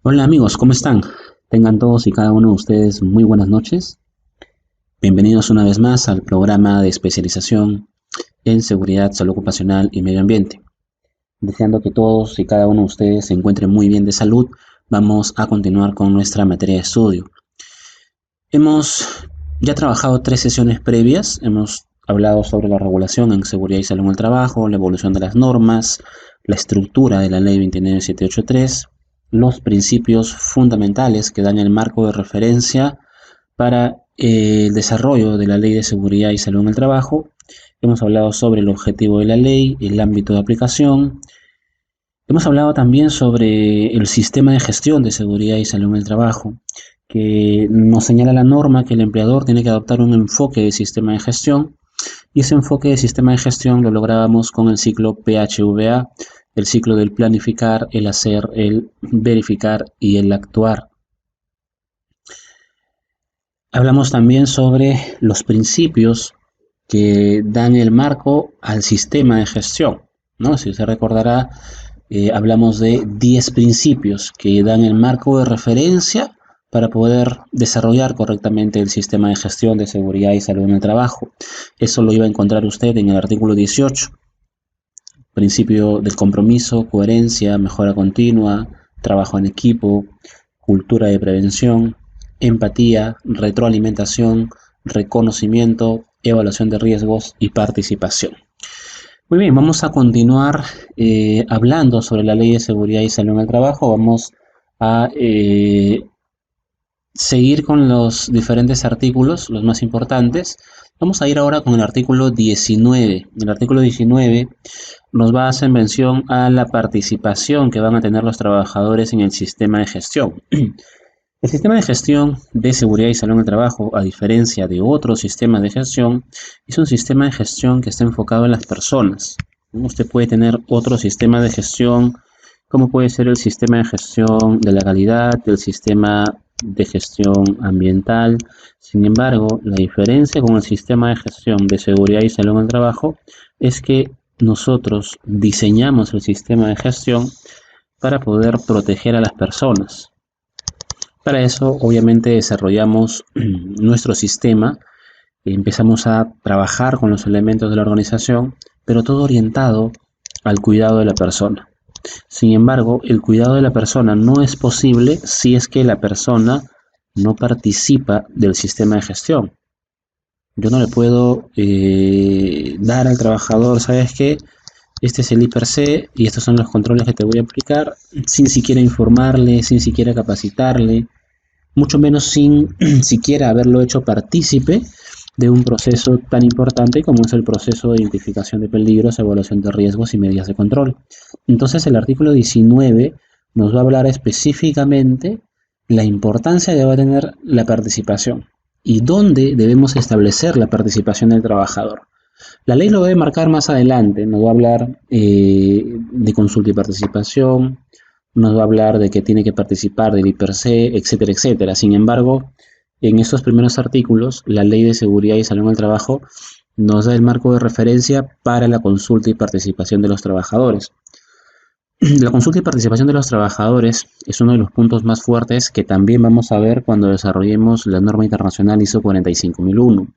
Hola amigos, ¿cómo están? Tengan todos y cada uno de ustedes muy buenas noches. Bienvenidos una vez más al programa de especialización en seguridad, salud ocupacional y medio ambiente. Deseando que todos y cada uno de ustedes se encuentren muy bien de salud, vamos a continuar con nuestra materia de estudio. Hemos ya trabajado 3 sesiones previas, hemos hablado sobre la regulación en seguridad y salud en el trabajo, la evolución de las normas, la estructura de la ley 29783, los principios fundamentales que dan el marco de referencia para el desarrollo de la ley de seguridad y salud en el trabajo. Hemos hablado sobre el objetivo de la ley, el ámbito de aplicación. Hemos hablado también sobre el sistema de gestión de seguridad y salud en el trabajo, que nos señala la norma que el empleador tiene que adoptar un enfoque de sistema de gestión, y ese enfoque de sistema de gestión lo lográbamos con el ciclo PHVA, el ciclo del planificar, el hacer, el verificar y el actuar. Hablamos también sobre los principios que dan el marco al sistema de gestión, ¿no? Si usted recordará, hablamos de 10 principios que dan el marco de referencia para poder desarrollar correctamente el sistema de gestión de seguridad y salud en el trabajo. Eso lo iba a encontrar usted en el artículo 18, principio del compromiso, coherencia, mejora continua, trabajo en equipo, cultura de prevención, empatía, retroalimentación, reconocimiento, evaluación de riesgos y participación. Muy bien, vamos a continuar hablando sobre la ley de seguridad y salud en el trabajo. Vamos a seguir con los diferentes artículos, los más importantes. Vamos a ir ahora con el artículo 19. El artículo 19 nos va a hacer mención a la participación que van a tener los trabajadores en el sistema de gestión. El sistema de gestión de seguridad y salud en el trabajo, a diferencia de otros sistemas de gestión, es un sistema de gestión que está enfocado en las personas. Usted puede tener otro sistema de gestión, como puede ser el sistema de gestión de la calidad, el sistema de gestión ambiental. Sin embargo, la diferencia con el sistema de gestión de seguridad y salud en el trabajo es que nosotros diseñamos el sistema de gestión para poder proteger a las personas. Para eso, obviamente, desarrollamos nuestro sistema, empezamos a trabajar con los elementos de la organización, pero todo orientado al cuidado de la persona. Sin embargo, el cuidado de la persona no es posible si es que la persona no participa del sistema de gestión. Yo no le puedo dar al trabajador, ¿sabes qué? Este es el IPRC y estos son los controles que te voy a aplicar, sin siquiera informarle, sin siquiera capacitarle, mucho menos sin siquiera haberlo hecho partícipe de un proceso tan importante como es el proceso de identificación de peligros, evaluación de riesgos y medidas de control. Entonces el artículo 19 nos va a hablar específicamente la importancia que va a tener la participación y dónde debemos establecer la participación del trabajador. La ley lo debe marcar más adelante, nos va a hablar de consulta y participación, nos va a hablar de que tiene que participar del IPRC, etcétera, etcétera. Sin embargo, en estos primeros artículos, la Ley de Seguridad y Salud en el Trabajo nos da el marco de referencia para la consulta y participación de los trabajadores. La consulta y participación de los trabajadores es uno de los puntos más fuertes que también vamos a ver cuando desarrollemos la norma internacional ISO 45001.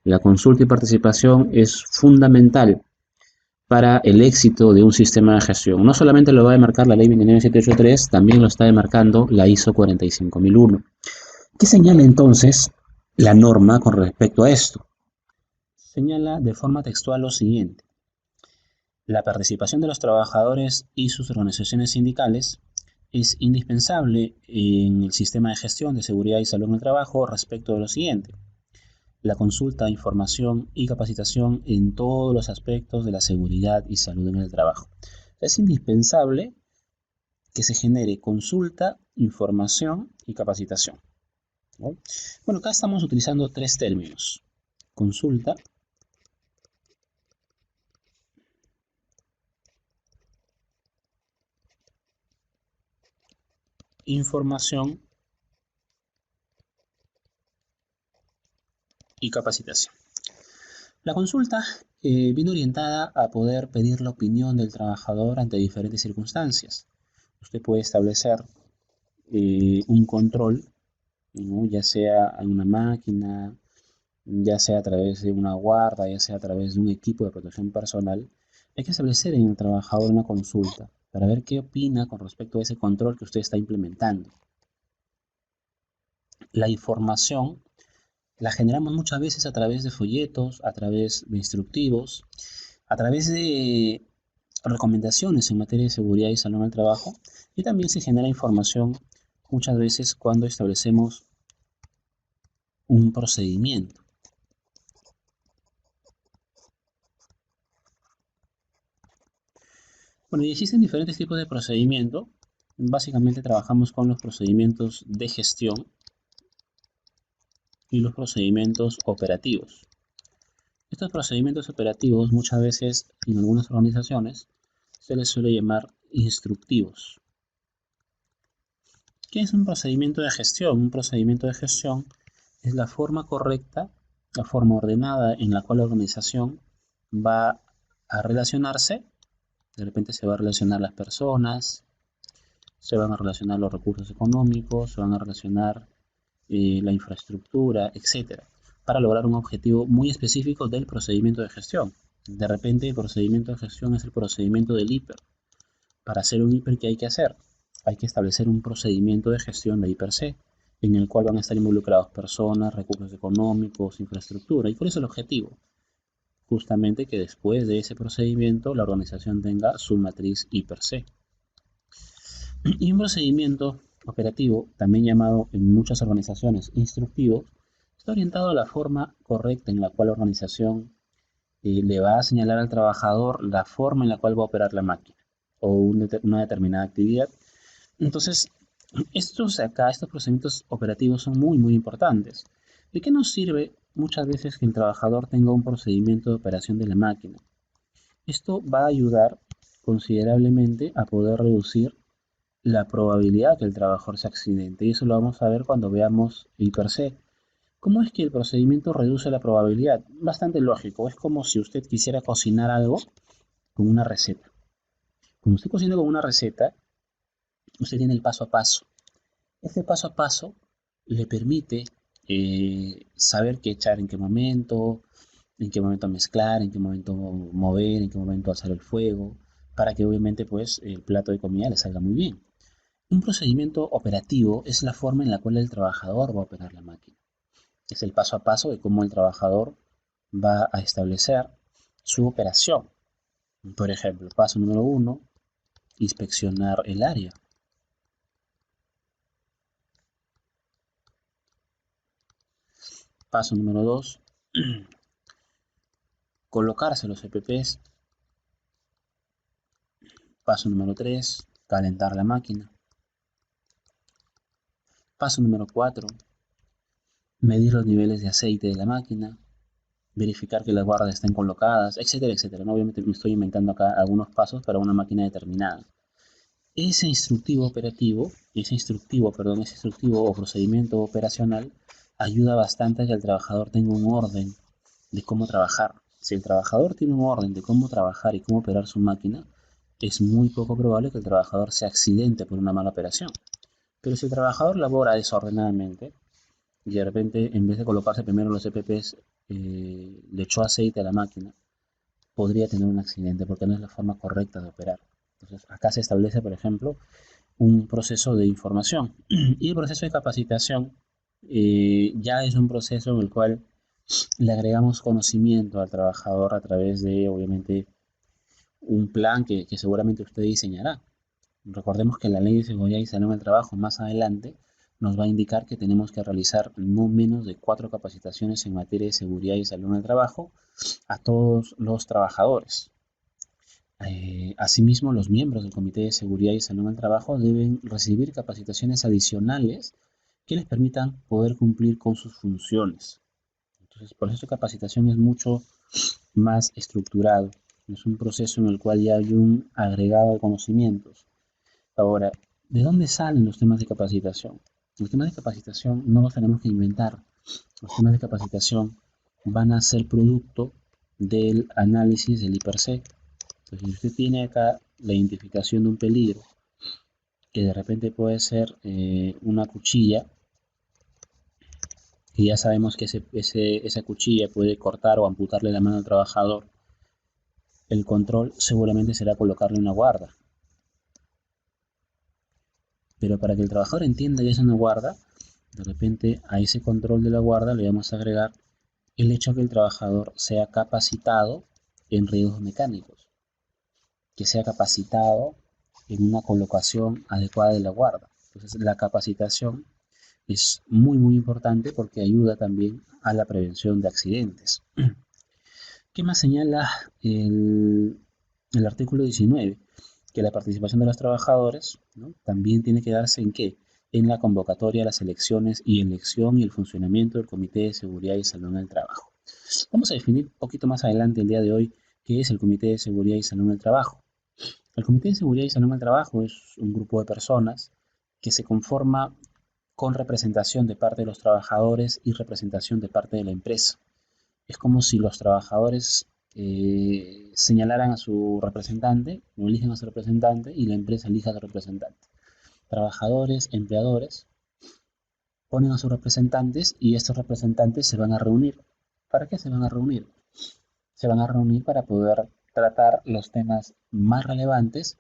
La consulta y participación es fundamental para el éxito de un sistema de gestión. No solamente lo va a demarcar la ley 29783, también lo está demarcando la ISO 45001. ¿Qué señala entonces la norma con respecto a esto? Señala de forma textual lo siguiente: la participación de los trabajadores y sus organizaciones sindicales es indispensable en el sistema de gestión de seguridad y salud en el trabajo respecto de lo siguiente: la consulta, información y capacitación en todos los aspectos de la seguridad y salud en el trabajo. Es indispensable que se genere consulta, información y capacitación, ¿no? Bueno, acá estamos utilizando 3 términos: consulta, información y capacitación. La consulta viene orientada a poder pedir la opinión del trabajador ante diferentes circunstancias. Usted puede establecer un control, ¿no? Ya sea en una máquina, ya sea a través de una guarda, ya sea a través de un equipo de protección personal, hay que establecer en el trabajador una consulta para ver qué opina con respecto a ese control que usted está implementando. La información la generamos muchas veces a través de folletos, a través de instructivos, a través de recomendaciones en materia de seguridad y salud en el trabajo, y también se genera información muchas veces cuando establecemos un procedimiento. Bueno, y existen diferentes tipos de procedimiento. Básicamente trabajamos con los procedimientos de gestión y los procedimientos operativos. Estos procedimientos operativos muchas veces en algunas organizaciones se les suele llamar instructivos. ¿Qué es un procedimiento de gestión? Un procedimiento de gestión es la forma correcta, la forma ordenada en la cual la organización va a relacionarse. De repente se va a relacionar las personas, se van a relacionar los recursos económicos, se van a relacionar la infraestructura, etcétera, para lograr un objetivo muy específico del procedimiento de gestión. De repente el procedimiento de gestión es el procedimiento del hiper. Para hacer un hiper, ¿qué hay que hacer? Hay que establecer un procedimiento de gestión de hiper C, en el cual van a estar involucrados personas, recursos económicos, infraestructura. ¿Y cuál es el objetivo? Justamente que después de ese procedimiento la organización tenga su matriz hiper C. Y un procedimiento operativo, también llamado en muchas organizaciones instructivo, está orientado a la forma correcta en la cual la organización le va a señalar al trabajador la forma en la cual va a operar la máquina o una determinada actividad. Entonces, estos procedimientos operativos son muy importantes. ¿De qué nos sirve muchas veces que el trabajador tenga un procedimiento de operación de la máquina? Esto va a ayudar considerablemente a poder reducir la probabilidad que el trabajador se accidente. Y eso lo vamos a ver cuando veamos el per se. ¿Cómo es que el procedimiento reduce la probabilidad? Bastante lógico. Es como si usted quisiera cocinar algo con una receta. Cuando usted cocina con una receta, usted tiene el paso a paso. Este paso a paso le permite saber qué echar en qué momento mezclar, en qué momento mover, en qué momento alzar el fuego, para que obviamente pues el plato de comida le salga muy bien. Un procedimiento operativo es la forma en la cual el trabajador va a operar la máquina. Es el paso a paso de cómo el trabajador va a establecer su operación. Por ejemplo, paso número 1, inspeccionar el área. Paso número 2, colocarse los EPPs. Paso número 3, calentar la máquina. Paso número 4, medir los niveles de aceite de la máquina, verificar que las guardas estén colocadas, etcétera, etcétera. ¿No? Obviamente me estoy inventando acá algunos pasos para una máquina determinada. Ese instructivo o procedimiento operacional ayuda bastante a que el trabajador tenga un orden de cómo trabajar. Si el trabajador tiene un orden de cómo trabajar y cómo operar su máquina, es muy poco probable que el trabajador se accidente por una mala operación. Pero si el trabajador labora desordenadamente y de repente en vez de colocarse primero los EPPs, le echó aceite a la máquina, podría tener un accidente porque no es la forma correcta de operar. Entonces acá se establece, por ejemplo, un proceso de información. Y el proceso de capacitación ya es un proceso en el cual le agregamos conocimiento al trabajador a través de, obviamente, un plan que seguramente usted diseñará. Recordemos que la ley de seguridad y salud en el trabajo más adelante nos va a indicar que tenemos que realizar no menos de 4 capacitaciones en materia de seguridad y salud en el trabajo a todos los trabajadores. Asimismo, los miembros del Comité de Seguridad y Salud en el Trabajo deben recibir capacitaciones adicionales que les permitan poder cumplir con sus funciones. Entonces, por eso capacitación es mucho más estructurado. Es un proceso en el cual ya hay un agregado de conocimientos. Ahora, ¿de dónde salen los temas de capacitación? Los temas de capacitación no los tenemos que inventar. Los temas de capacitación van a ser producto del análisis del IPRC. Entonces, si usted tiene acá la identificación de un peligro, que de repente puede ser una cuchilla, y ya sabemos que esa cuchilla puede cortar o amputarle la mano al trabajador, el control seguramente será colocarle una guarda. Pero para que el trabajador entienda que es una guarda, de repente a ese control de la guarda le vamos a agregar el hecho que el trabajador sea capacitado en riesgos mecánicos, que sea capacitado en una colocación adecuada de la guarda. Entonces la capacitación es muy importante porque ayuda también a la prevención de accidentes. ¿Qué más señala el artículo 19? Que la participación de los trabajadores, ¿no?, también tiene que darse en qué? En la convocatoria, las elecciones y elección y el funcionamiento del Comité de Seguridad y Salud en el Trabajo. Vamos a definir un poquito más adelante el día de hoy qué es el Comité de Seguridad y Salud en el Trabajo. El Comité de Seguridad y Salud en el Trabajo es un grupo de personas que se conforma con representación de parte de los trabajadores y representación de parte de la empresa. Es como si los trabajadores señalaran a su representante, o eligen a su representante, y la empresa elija a su representante. Trabajadores, empleadores, ponen a sus representantes y estos representantes se van a reunir. ¿Para qué se van a reunir? Se van a reunir para poder tratar los temas más relevantes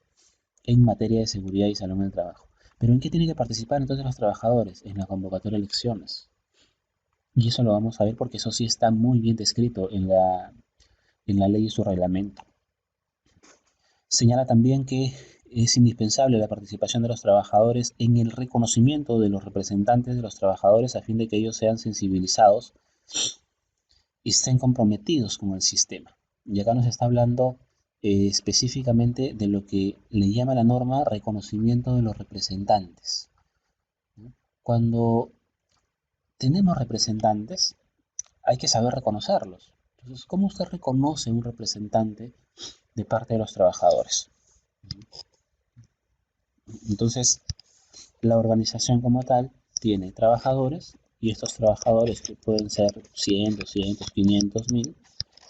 en materia de seguridad y salud en el trabajo. ¿Pero en qué tienen que participar entonces los trabajadores? En la convocatoria de elecciones. Y eso lo vamos a ver porque eso sí está muy bien descrito en la ley y su reglamento. Señala también que es indispensable la participación de los trabajadores en el reconocimiento de los representantes de los trabajadores a fin de que ellos sean sensibilizados y estén comprometidos con el sistema. Y acá nos está hablando específicamente de lo que le llama la norma reconocimiento de los representantes. Cuando tenemos representantes, hay que saber reconocerlos. Entonces, ¿cómo usted reconoce un representante de parte de los trabajadores? Entonces, la organización como tal tiene trabajadores y estos trabajadores, que pueden ser 100, 200, 500, 1000,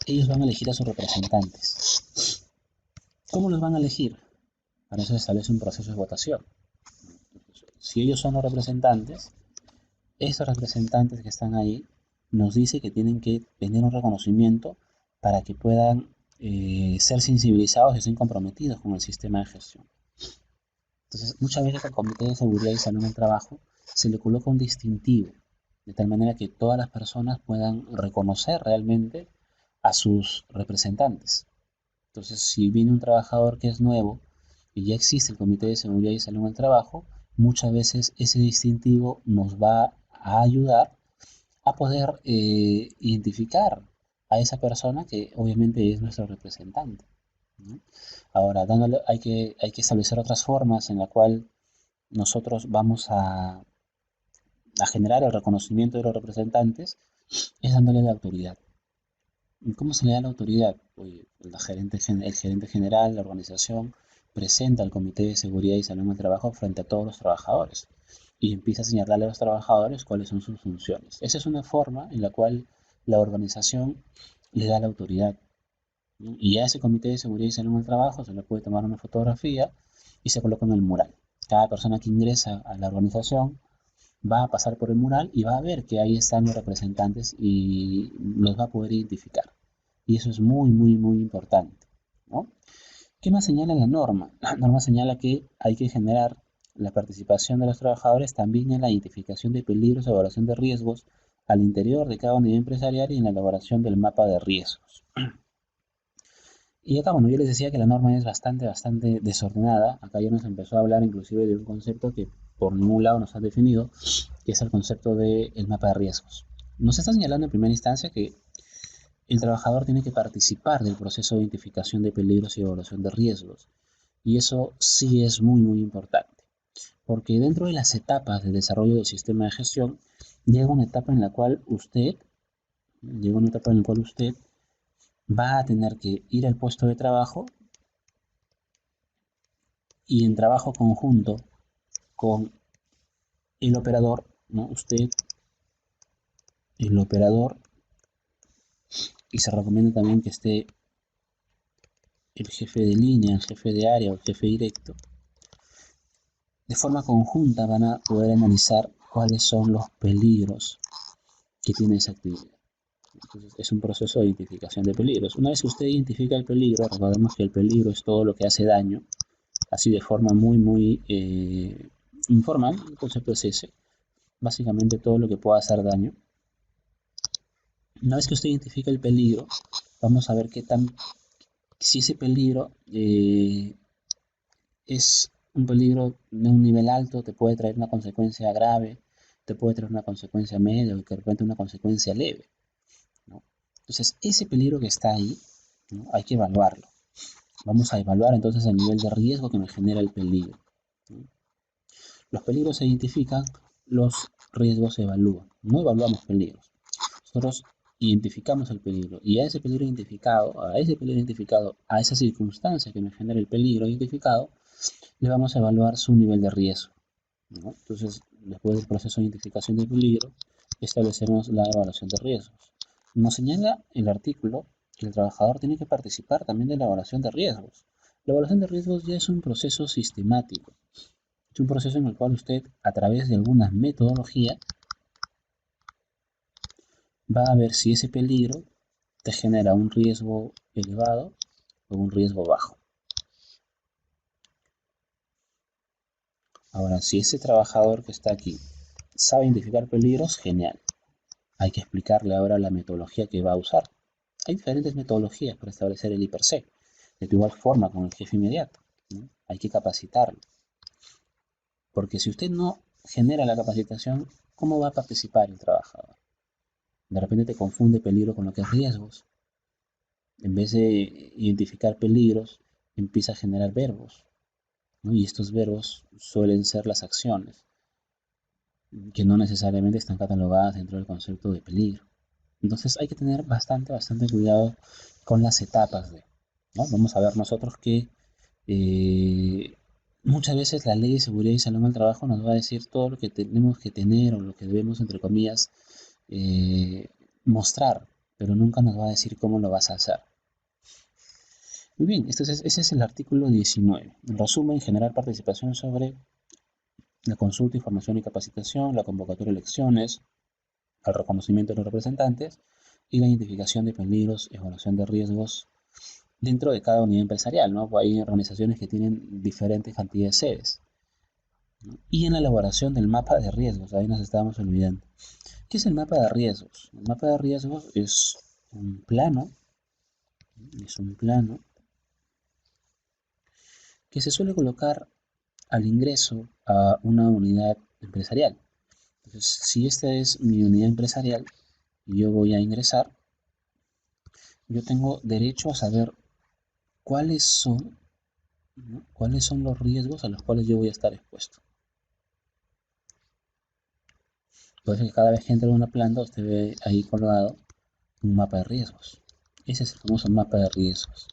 ellos van a elegir a sus representantes. ¿Cómo los van a elegir? Para eso se establece un proceso de votación. Si ellos son los representantes, estos representantes que están ahí nos dice que tienen que tener un reconocimiento para que puedan ser sensibilizados y estén comprometidos con el sistema de gestión. Entonces, muchas veces al Comité de Seguridad y Salud en el Trabajo se le coloca un distintivo, de tal manera que todas las personas puedan reconocer realmente a sus representantes. Entonces, si viene un trabajador que es nuevo y ya existe el Comité de Seguridad y Salud en el Trabajo, muchas veces ese distintivo nos va a ayudar a poder identificar a esa persona que obviamente es nuestro representante, ¿no? Ahora, hay que establecer otras formas en la cual nosotros vamos a generar el reconocimiento de los representantes, es dándole la autoridad. ¿Y cómo se le da la autoridad? Pues el gerente general, la organización, presenta al Comité de Seguridad y Salud en el Trabajo frente a todos los trabajadores y empieza a señalarle a los trabajadores cuáles son sus funciones. Esa es una forma en la cual la organización le da la autoridad, ¿no? Y a ese Comité de Seguridad y Salud en el Trabajo se le puede tomar una fotografía y se coloca en el mural. Cada persona que ingresa a la organización va a pasar por el mural y va a ver que ahí están los representantes y los va a poder identificar. Y eso es muy importante, ¿no? ¿Qué más señala la norma? La norma señala que hay que generar la participación de los trabajadores también en la identificación de peligros, evaluación de riesgos al interior de cada unidad empresarial y en la elaboración del mapa de riesgos. Y acá, bueno, yo les decía que la norma es bastante desordenada. Acá ya nos empezó a hablar inclusive de un concepto que por ningún lado nos han definido, que es el concepto del mapa de riesgos. Nos está señalando en primera instancia que el trabajador tiene que participar del proceso de identificación de peligros y evaluación de riesgos. Y eso sí es muy importante, porque dentro de las etapas de desarrollo del sistema de gestión, llega una etapa en la cual usted va a tener que ir al puesto de trabajo y en trabajo conjunto con el operador, ¿no? Usted, el operador, y se recomienda también que esté el jefe de línea, el jefe de área o el jefe directo, de forma conjunta van a poder analizar cuáles son los peligros que tiene esa actividad. Entonces, es un proceso de identificación de peligros. Una vez que usted identifica el peligro, recordemos que el peligro es todo lo que hace daño, así de forma muy informal. El concepto es ese, básicamente todo lo que pueda hacer daño. Una vez que usted identifica el peligro, vamos a ver si ese peligro es un peligro de un nivel alto, te puede traer una consecuencia grave, te puede traer una consecuencia media o de repente una consecuencia leve, ¿no? Entonces, ese peligro que está ahí, ¿no?, hay que evaluarlo. Vamos a evaluar entonces el nivel de riesgo que me genera el peligro, ¿no? Los peligros se identifican, los riesgos se evalúan. No evaluamos peligros. Nosotros identificamos el peligro y a ese peligro identificado, a esa circunstancia que me genera el peligro identificado, le vamos a evaluar su nivel de riesgo, ¿no? Entonces, después del proceso de identificación del peligro, establecemos la evaluación de riesgos. Nos señala el artículo que el trabajador tiene que participar también de la evaluación de riesgos. La evaluación de riesgos ya es un proceso sistemático. Es un proceso en el cual usted, a través de alguna metodología, va a ver si ese peligro te genera un riesgo elevado o un riesgo bajo. Ahora, si ese trabajador que está aquí sabe identificar peligros, genial. Hay que explicarle ahora la metodología que va a usar. Hay diferentes metodologías para establecer el I+C, de igual forma con el jefe inmediato, ¿no? Hay que capacitarlo. Porque si usted no genera la capacitación, ¿cómo va a participar el trabajador? De repente te confunde peligro con lo que es riesgos. En vez de identificar peligros, empieza a generar verbos, ¿no? Y estos verbos suelen ser las acciones, que no necesariamente están catalogadas dentro del concepto de peligro. Entonces hay que tener bastante cuidado con las etapas ¿no? Vamos a ver nosotros que muchas veces la ley de seguridad y salud en el trabajo nos va a decir todo lo que tenemos que tener o lo que debemos, entre comillas, mostrar, pero nunca nos va a decir cómo lo vas a hacer. Muy bien, ese es el artículo 19. En resumen, generar participación sobre la consulta, información y capacitación, la convocatoria de elecciones, el reconocimiento de los representantes y la identificación de peligros, evaluación de riesgos dentro de cada unidad empresarial, ¿no? Hay organizaciones que tienen diferentes cantidades de sedes, ¿no? Y en la elaboración del mapa de riesgos, ahí nos estábamos olvidando. ¿Qué es el mapa de riesgos? El mapa de riesgos es un plano que se suele colocar al ingreso a una unidad empresarial. Entonces, si esta es mi unidad empresarial y yo voy a ingresar, yo tengo derecho a saber cuáles son, ¿no?, cuáles son los riesgos a los cuales yo voy a estar expuesto. Por eso que cada vez que entra en una planta, usted ve ahí colgado un mapa de riesgos. Ese es el famoso mapa de riesgos.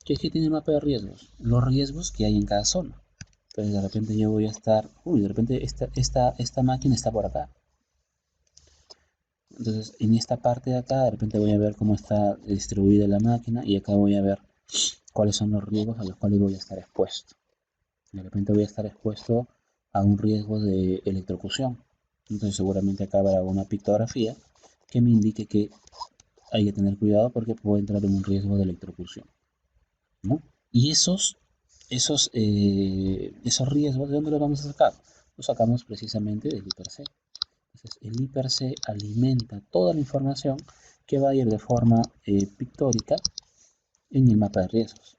¿Qué es que tiene el mapa de riesgos? Los riesgos que hay en cada zona. Entonces de repente yo voy a estar, de repente esta máquina está por acá. Entonces en esta parte de acá de repente voy a ver cómo está distribuida la máquina y acá voy a ver cuáles son los riesgos a los cuales voy a estar expuesto. De repente voy a estar expuesto a un riesgo de electrocución. Entonces seguramente acá habrá una pictografía que me indique que hay que tener cuidado porque puedo entrar en un riesgo de electrocución, ¿no? Y esos riesgos, ¿de dónde los vamos a sacar? Los sacamos precisamente del I+C. Entonces el I+C alimenta toda la información que va a ir de forma pictórica en el mapa de riesgos.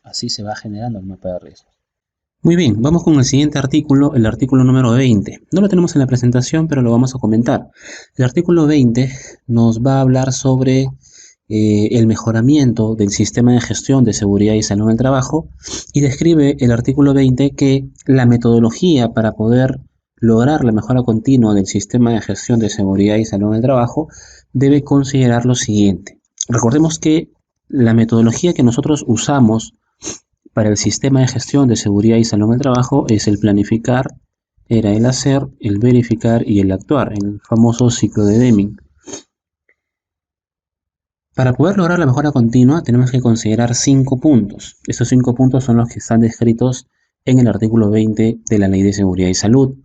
Así se va generando el mapa de riesgos. Muy bien, vamos con el siguiente artículo, el artículo número 20. No lo tenemos en la presentación, pero lo vamos a comentar. El artículo 20 nos va a hablar sobre el mejoramiento del sistema de gestión de seguridad y salud en el trabajo, y describe el artículo 20 que la metodología para poder lograr la mejora continua del sistema de gestión de seguridad y salud en el trabajo debe considerar lo siguiente. Recordemos que la metodología que nosotros usamos para el sistema de gestión de seguridad y salud en el trabajo es el planificar, era el hacer, el verificar y el actuar, el famoso ciclo de Deming. Para poder lograr la mejora continua tenemos que considerar 5 puntos. Estos 5 puntos son los que están descritos en el artículo 20 de la Ley de Seguridad y Salud.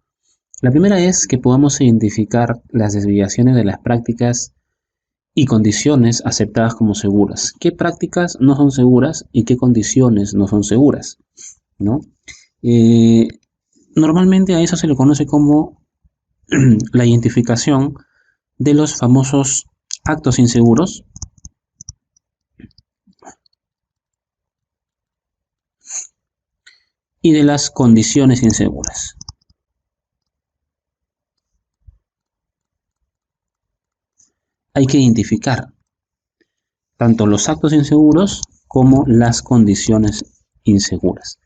La primera es que podamos identificar las desviaciones de las prácticas y condiciones aceptadas como seguras. ¿Qué prácticas no son seguras y qué condiciones no son seguras? ¿No? Normalmente a eso se le conoce como la identificación de los famosos actos inseguros y de las condiciones inseguras. Hay que identificar tanto los actos inseguros como las condiciones inseguras.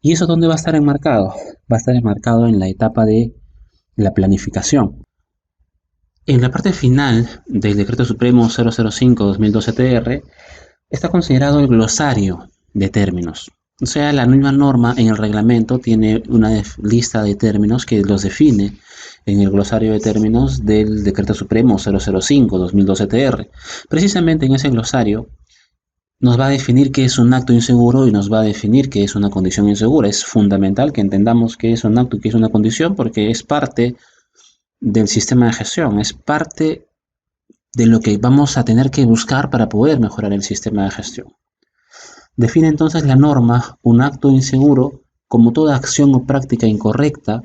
¿Y eso dónde va a estar enmarcado? Va a estar enmarcado en la etapa de la planificación. En la parte final del Decreto Supremo 005-2012-TR está considerado el glosario de términos. O sea, la misma norma en el reglamento tiene una lista de términos que los define en el glosario de términos del Decreto Supremo 005-2012-TR. Precisamente en ese glosario nos va a definir qué es un acto inseguro y nos va a definir qué es una condición insegura. Es fundamental que entendamos qué es un acto y qué es una condición porque es parte del sistema de gestión, es parte de lo que vamos a tener que buscar para poder mejorar el sistema de gestión. Define entonces la norma un acto inseguro como toda acción o práctica incorrecta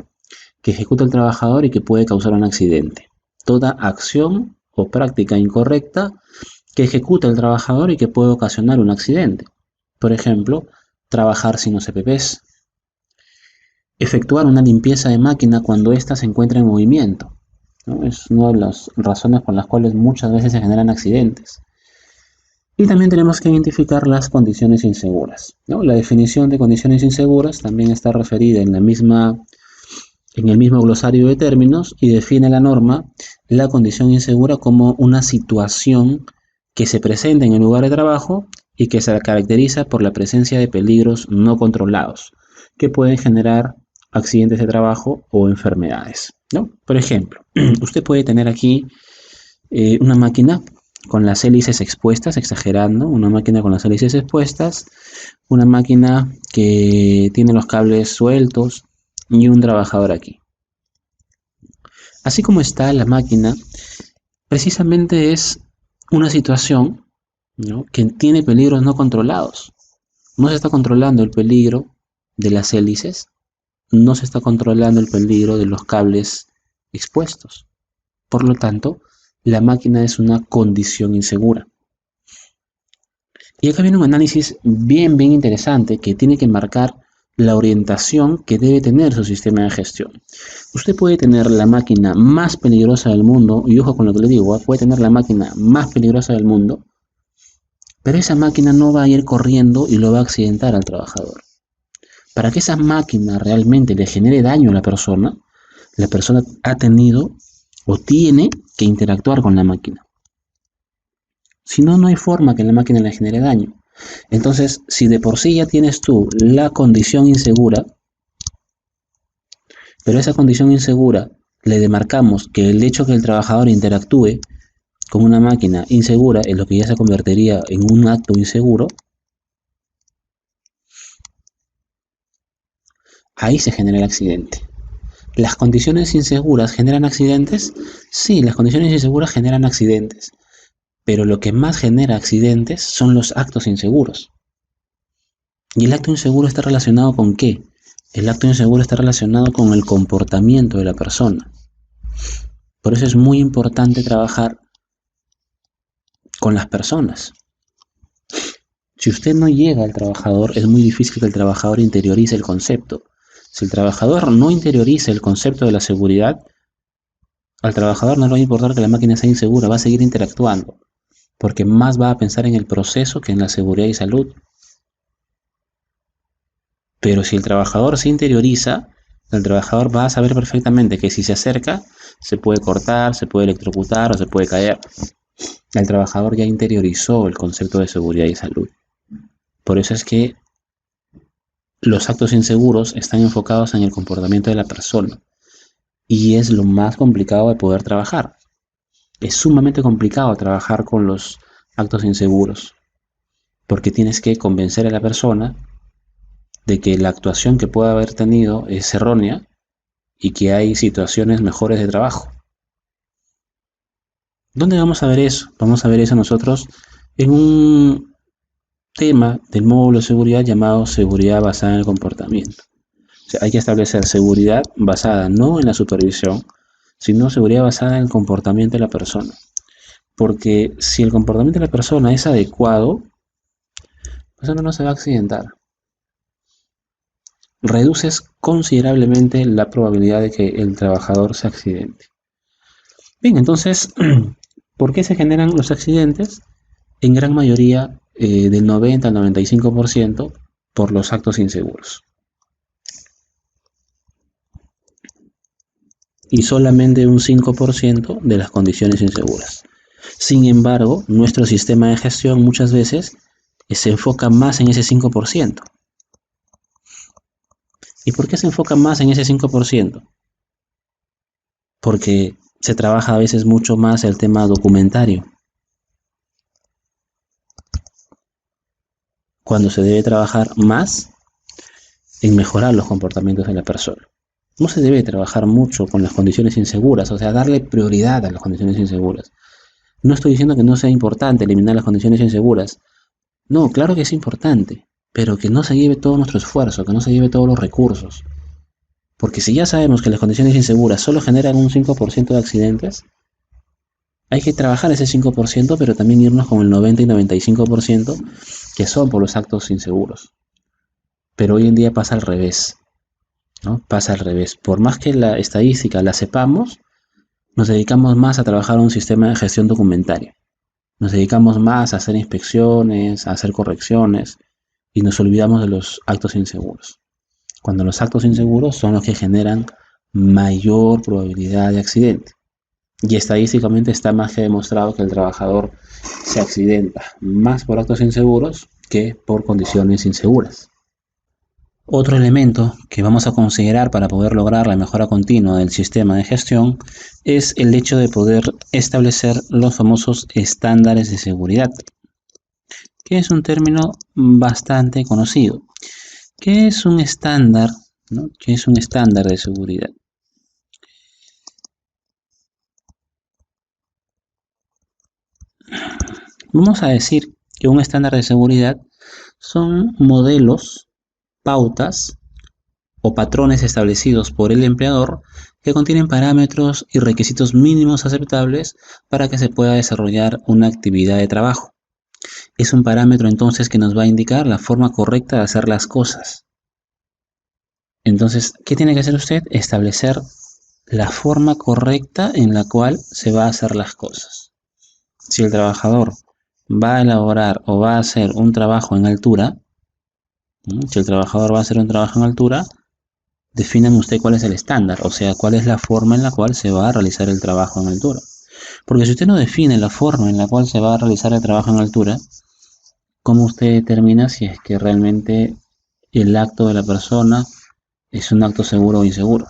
que ejecuta el trabajador y que puede causar un accidente. Toda acción o práctica incorrecta que ejecuta el trabajador y que puede ocasionar un accidente. Por ejemplo, trabajar sin los EPPs. Efectuar una limpieza de máquina cuando ésta se encuentra en movimiento, ¿no? Es una de las razones por las cuales muchas veces se generan accidentes. Y también tenemos que identificar las condiciones inseguras, ¿no? La definición de condiciones inseguras también está referida en el mismo glosario de términos y define la norma la condición insegura como una situación que se presenta en el lugar de trabajo y que se caracteriza por la presencia de peligros no controlados que pueden generar accidentes de trabajo o enfermedades, ¿no? Por ejemplo, usted puede tener aquí una máquina con las hélices expuestas, exagerando, una máquina con las hélices expuestas, una máquina que tiene los cables sueltos y un trabajador aquí. Así como está la máquina, precisamente es una situación, ¿no?, que tiene peligros no controlados. No se está controlando el peligro de las hélices, no se está controlando el peligro de los cables expuestos. Por lo tanto, la máquina es una condición insegura. Y acá viene un análisis bien interesante que tiene que marcar la orientación que debe tener su sistema de gestión. Usted puede tener la máquina más peligrosa del mundo, y ojo con lo que le digo, puede tener la máquina más peligrosa del mundo, pero esa máquina no va a ir corriendo y lo va a accidentar al trabajador. Para que esa máquina realmente le genere daño a la persona ha tenido o tiene que interactuar con la máquina. Si no, no hay forma que la máquina le genere daño. Entonces, si de por sí ya tienes tú la condición insegura, pero esa condición insegura le demarcamos que el hecho que el trabajador interactúe con una máquina insegura es lo que ya se convertiría en un acto inseguro, ahí se genera el accidente. ¿Las condiciones inseguras generan accidentes? Sí, las condiciones inseguras generan accidentes, pero lo que más genera accidentes son los actos inseguros. ¿Y el acto inseguro está relacionado con qué? El acto inseguro está relacionado con el comportamiento de la persona. Por eso es muy importante trabajar con las personas. Si usted no llega al trabajador, es muy difícil que el trabajador interiorice el concepto. Si el trabajador no interioriza el concepto de la seguridad, al trabajador no le va a importar que la máquina sea insegura, va a seguir interactuando, porque más va a pensar en el proceso que en la seguridad y salud. Pero si el trabajador se interioriza, el trabajador va a saber perfectamente que si se acerca, se puede cortar, se puede electrocutar o se puede caer. El trabajador ya interiorizó el concepto de seguridad y salud. Por eso es que los actos inseguros están enfocados en el comportamiento de la persona y es lo más complicado de poder trabajar. Es sumamente complicado trabajar con los actos inseguros, porque tienes que convencer a la persona de que la actuación que pueda haber tenido es errónea y que hay situaciones mejores de trabajo. ¿Dónde vamos a ver eso? Vamos a ver eso nosotros en un tema del módulo de seguridad llamado seguridad basada en el comportamiento. O sea, hay que establecer seguridad basada no en la supervisión, sino seguridad basada en el comportamiento de la persona. Porque si el comportamiento de la persona es adecuado, la persona no se va a accidentar. Reduces considerablemente la probabilidad de que el trabajador se accidente. Bien, entonces, ¿por qué se generan los accidentes? En gran mayoría, del 90 al 95%, por los actos inseguros. Y solamente un 5% de las condiciones inseguras. Sin embargo, nuestro sistema de gestión muchas veces se enfoca más en ese 5%. ¿Y por qué se enfoca más en ese 5%? Porque se trabaja a veces mucho más el tema documentario, cuando se debe trabajar más en mejorar los comportamientos de la persona. No se debe trabajar mucho con las condiciones inseguras, o sea, darle prioridad a las condiciones inseguras. No estoy diciendo que no sea importante eliminar las condiciones inseguras. No, claro que es importante, pero que no se lleve todo nuestro esfuerzo, que no se lleve todos los recursos. Porque si ya sabemos que las condiciones inseguras solo generan un 5% de accidentes, hay que trabajar ese 5%, pero también irnos con el 90 y 95% que son por los actos inseguros. Pero hoy en día pasa al revés, ¿no? Pasa al revés. Por más que la estadística la sepamos, nos dedicamos más a trabajar un sistema de gestión documentaria. Nos dedicamos más a hacer inspecciones, a hacer correcciones y nos olvidamos de los actos inseguros. Cuando los actos inseguros son los que generan mayor probabilidad de accidente. Y estadísticamente está más que demostrado que el trabajador se accidenta más por actos inseguros que por condiciones inseguras. Otro elemento que vamos a considerar para poder lograr la mejora continua del sistema de gestión es el hecho de poder establecer los famosos estándares de seguridad, que es un término bastante conocido. ¿Qué es un estándar, ¿no? ¿Qué es un estándar de seguridad? Vamos a decir que un estándar de seguridad son modelos, pautas o patrones establecidos por el empleador que contienen parámetros y requisitos mínimos aceptables para que se pueda desarrollar una actividad de trabajo. Es un parámetro entonces que nos va a indicar la forma correcta de hacer las cosas. Entonces, ¿qué tiene que hacer usted? Establecer la forma correcta en la cual se va a hacer las cosas. Si el trabajador va a elaborar o va a hacer un trabajo en altura, si el trabajador va a hacer un trabajo en altura, definan usted cuál es el estándar, o sea, cuál es la forma en la cual se va a realizar el trabajo en altura. Porque si usted no define la forma en la cual se va a realizar el trabajo en altura, ¿cómo usted determina si es que realmente el acto de la persona es un acto seguro o inseguro?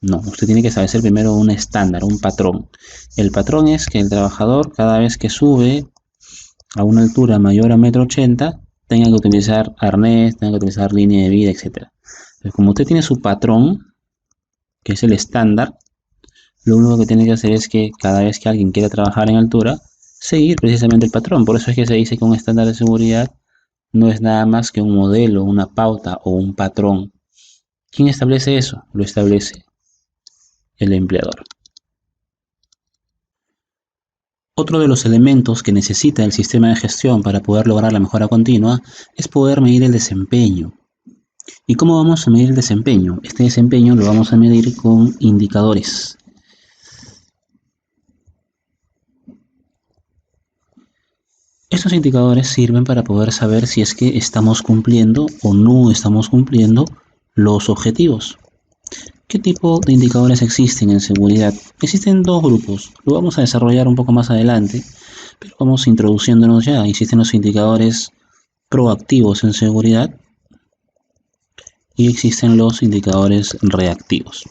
No, usted tiene que establecer primero un estándar, un patrón. El patrón es que el trabajador, cada vez que sube a una altura mayor a 1,80 m, tenga que utilizar arnés, tenga que utilizar línea de vida, etc. Entonces, como usted tiene su patrón, que es el estándar, lo único que tiene que hacer es que cada vez que alguien quiera trabajar en altura, seguir precisamente el patrón. Por eso es que se dice que un estándar de seguridad no es nada más que un modelo, una pauta o un patrón. ¿Quién establece eso? Lo establece el empleador. Otro de los elementos que necesita el sistema de gestión para poder lograr la mejora continua es poder medir el desempeño. ¿Y cómo vamos a medir el desempeño? Este desempeño lo vamos a medir con indicadores. Estos indicadores sirven para poder saber si es que estamos cumpliendo o no estamos cumpliendo los objetivos. ¿Qué tipo de indicadores existen en seguridad? Existen dos grupos, lo vamos a desarrollar un poco más adelante, pero vamos introduciéndonos ya. Existen los indicadores proactivos en seguridad y existen los indicadores reactivos.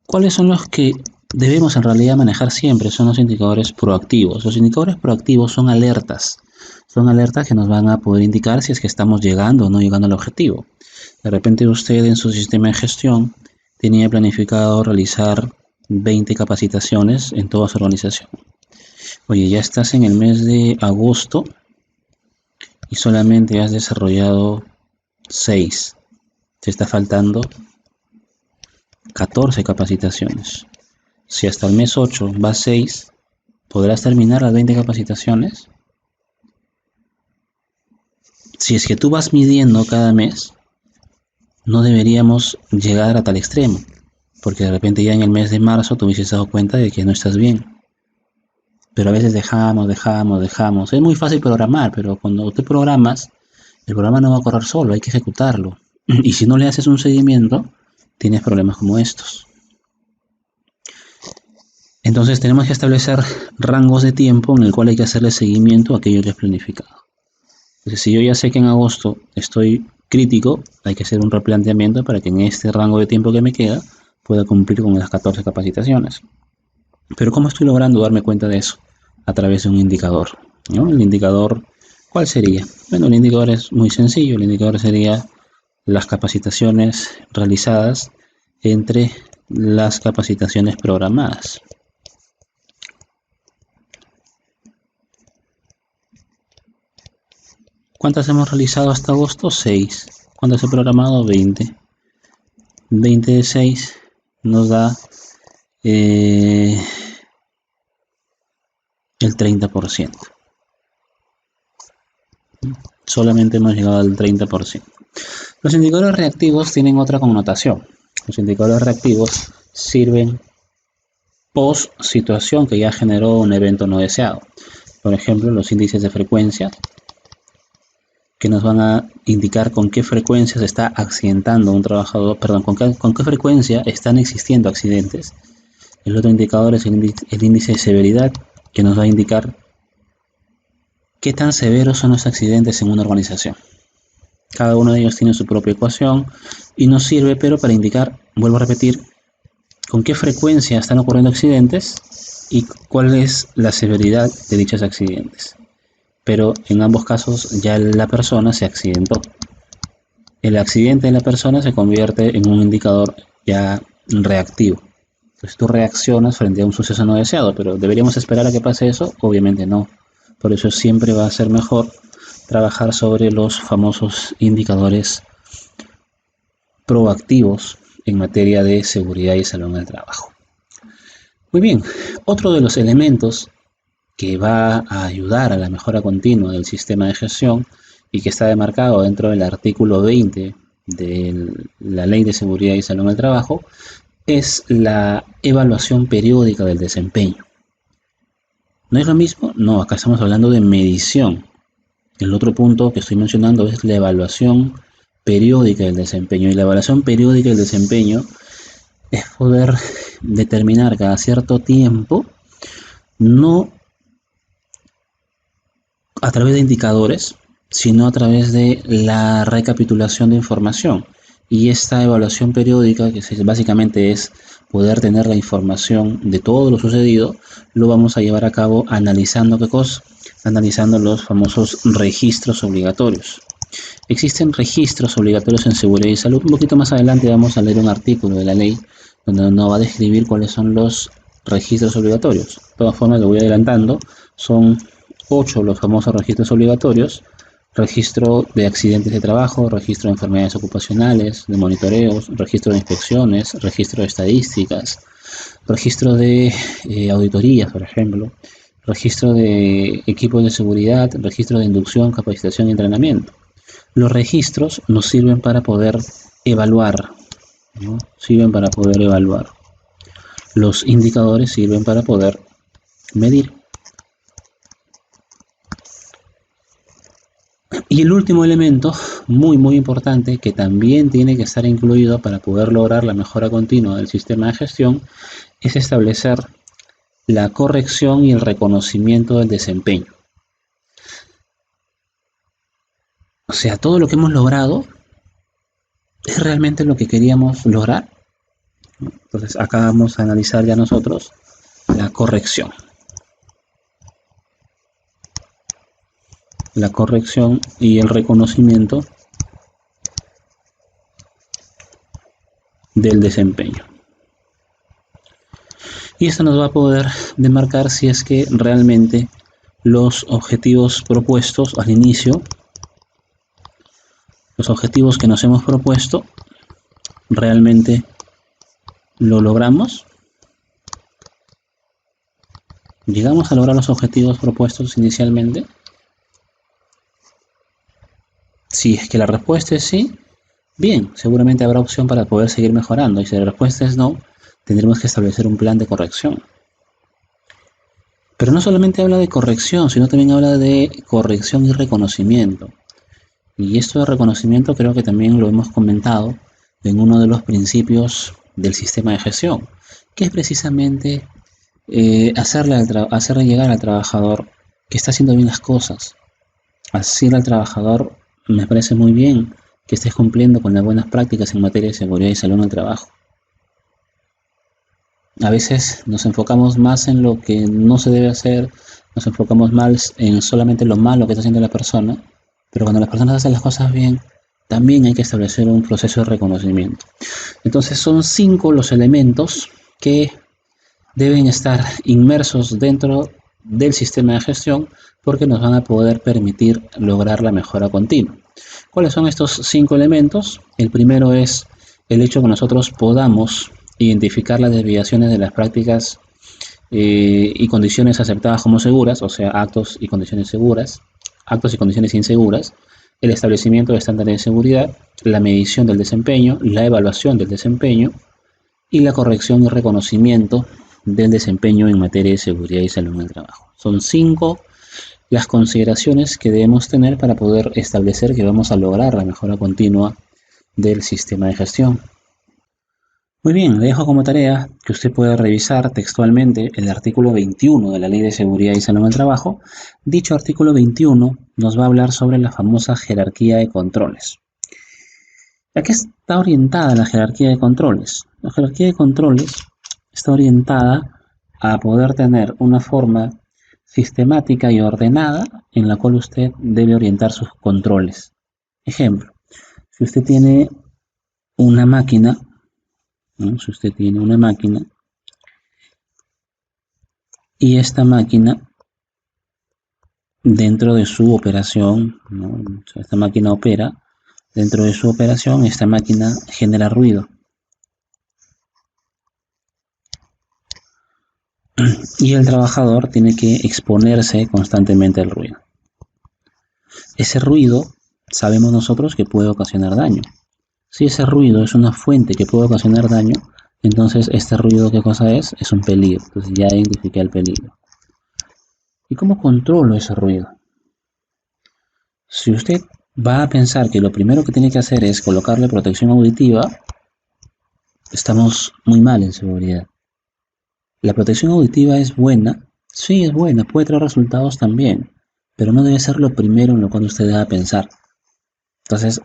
¿Cuáles son los que debemos en realidad manejar siempre son los indicadores proactivos. Los indicadores proactivos son alertas. Son alertas que nos van a poder indicar si es que estamos llegando o no llegando al objetivo. De repente usted en su sistema de gestión tenía planificado realizar 20 capacitaciones en toda su organización. Oye, ya estás en el mes de agosto y solamente has desarrollado 6. Te está faltando 14 capacitaciones. Si hasta el mes 8 vas 6, ¿podrás terminar las 20 capacitaciones? Si es que tú vas midiendo cada mes, no deberíamos llegar a tal extremo, porque de repente ya en el mes de marzo te hubieses dado cuenta de que no estás bien. Pero a veces dejamos. Es muy fácil programar, pero cuando te programas, el programa no va a correr solo, hay que ejecutarlo. Y si no le haces un seguimiento, tienes problemas como estos. Entonces tenemos que establecer rangos de tiempo en el cual hay que hacerle seguimiento a aquello que es planificado. Entonces, si yo ya sé que en agosto estoy crítico, hay que hacer un replanteamiento para que en este rango de tiempo que me queda pueda cumplir con las 14 capacitaciones. Pero ¿cómo estoy logrando darme cuenta de eso? A través de un indicador, ¿no? El indicador, ¿cuál sería? Bueno, el indicador es muy sencillo. El indicador sería las capacitaciones realizadas entre las capacitaciones programadas. ¿Cuántas hemos realizado hasta agosto? 6. ¿Cuántas he programado? 20. 20 de 6 nos da el 30%. Solamente hemos llegado al 30%. Los indicadores reactivos tienen otra connotación. Los indicadores reactivos sirven post situación que ya generó un evento no deseado. Por ejemplo, los índices de frecuencia, que nos van a indicar con qué frecuencia se está accidentando un trabajador, perdón, con qué frecuencia están existiendo accidentes. El otro indicador es el índice de severidad, que nos va a indicar qué tan severos son los accidentes en una organización. Cada uno de ellos tiene su propia ecuación y nos sirve, pero para indicar, vuelvo a repetir, con qué frecuencia están ocurriendo accidentes y cuál es la severidad de dichos accidentes. Pero en ambos casos ya la persona se accidentó. El accidente de la persona se convierte en un indicador ya reactivo. Entonces tú reaccionas frente a un suceso no deseado, pero ¿deberíamos esperar a que pase eso? Obviamente no. Por eso siempre va a ser mejor trabajar sobre los famosos indicadores proactivos en materia de seguridad y salud en el trabajo. Muy bien, otro de los elementos que va a ayudar a la mejora continua del sistema de gestión y que está demarcado dentro del artículo 20 de la Ley de Seguridad y Salud en el Trabajo es la evaluación periódica del desempeño. ¿No es lo mismo? No, acá estamos hablando de medición. El otro punto que estoy mencionando es la evaluación periódica del desempeño. Y la evaluación periódica del desempeño es poder determinar cada cierto tiempo, no a través de indicadores, sino a través de la recapitulación de información. Y esta evaluación periódica, que básicamente es poder tener la información de todo lo sucedido, lo vamos a llevar a cabo analizando ¿qué cosa? Analizando los famosos registros obligatorios. Existen registros obligatorios en seguridad y salud. Un poquito más adelante vamos a leer un artículo de la ley donde nos va a describir cuáles son los registros obligatorios. De todas formas, lo voy adelantando. Son 8 los famosos registros obligatorios: registro de accidentes de trabajo, registro de enfermedades ocupacionales, de monitoreos, registro de inspecciones, registro de estadísticas, registro de auditorías, por ejemplo, registro de equipos de seguridad, registro de inducción, capacitación y entrenamiento. Los registros nos sirven para poder evaluar, ¿no? Sirven para poder evaluar. Los indicadores sirven para poder medir. Y el último elemento, muy importante, que también tiene que estar incluido para poder lograr la mejora continua del sistema de gestión, es establecer la corrección y el reconocimiento del desempeño. O sea, todo lo que hemos logrado, ¿es realmente lo que queríamos lograr? Entonces acá vamos a analizar ya nosotros la corrección. La corrección y el reconocimiento del desempeño. Y esto nos va a poder demarcar si es que realmente los objetivos propuestos al inicio, los objetivos que nos hemos propuesto, realmente lo logramos. ¿Llegamos a lograr los objetivos propuestos inicialmente? Si es que la respuesta es sí, bien, seguramente habrá opción para poder seguir mejorando. Y si la respuesta es no, tendremos que establecer un plan de corrección. Pero no solamente habla de corrección, sino también habla de corrección y reconocimiento. Y esto de reconocimiento creo que también lo hemos comentado en uno de los principios del sistema de gestión, que es precisamente hacerle llegar al trabajador que está haciendo bien las cosas. Decirle al trabajador, me parece muy bien que estés cumpliendo con las buenas prácticas en materia de seguridad y salud en el trabajo. A veces nos enfocamos más en lo que no se debe hacer, nos enfocamos más en solamente lo malo que está haciendo la persona, pero cuando las personas hacen las cosas bien, también hay que establecer un proceso de reconocimiento. Entonces son 5 los elementos que deben estar inmersos dentro del sistema de gestión porque nos van a poder permitir lograr la mejora continua. ¿Cuáles son estos 5 elementos? El primero es el hecho que nosotros podamos identificar las desviaciones de las prácticas y condiciones aceptadas como seguras, o sea, actos y condiciones seguras, actos y condiciones inseguras, el establecimiento de estándares de seguridad, la medición del desempeño, la evaluación del desempeño y la corrección y reconocimiento del desempeño en materia de seguridad y salud en el trabajo. Son 5 las consideraciones que debemos tener para poder establecer que vamos a lograr la mejora continua del sistema de gestión. Muy bien, le dejo como tarea que usted pueda revisar textualmente el artículo 21 de la Ley de Seguridad y Salud en el Trabajo. Dicho artículo 21 nos va a hablar sobre la famosa jerarquía de controles. ¿A qué está orientada la jerarquía de controles? La jerarquía de controles está orientada a poder tener una forma sistemática y ordenada en la cual usted debe orientar sus controles. Ejemplo, si usted tiene una máquina, ¿no? Si usted tiene una máquina y esta máquina dentro de su operación, ¿no? O sea, esta máquina opera, dentro de su operación esta máquina genera ruido. Y el trabajador tiene que exponerse constantemente al ruido. Ese ruido sabemos nosotros que puede ocasionar daño. Si ese ruido es una fuente que puede ocasionar daño, entonces este ruido, ¿qué cosa es? Es un peligro. Entonces ya identifiqué el peligro. ¿Y cómo controlo ese ruido? Si usted va a pensar que lo primero que tiene que hacer es colocarle protección auditiva, estamos muy mal en seguridad. La protección auditiva es buena, sí es buena, puede traer resultados también, pero no debe ser lo primero en lo cual usted deba pensar. Entonces,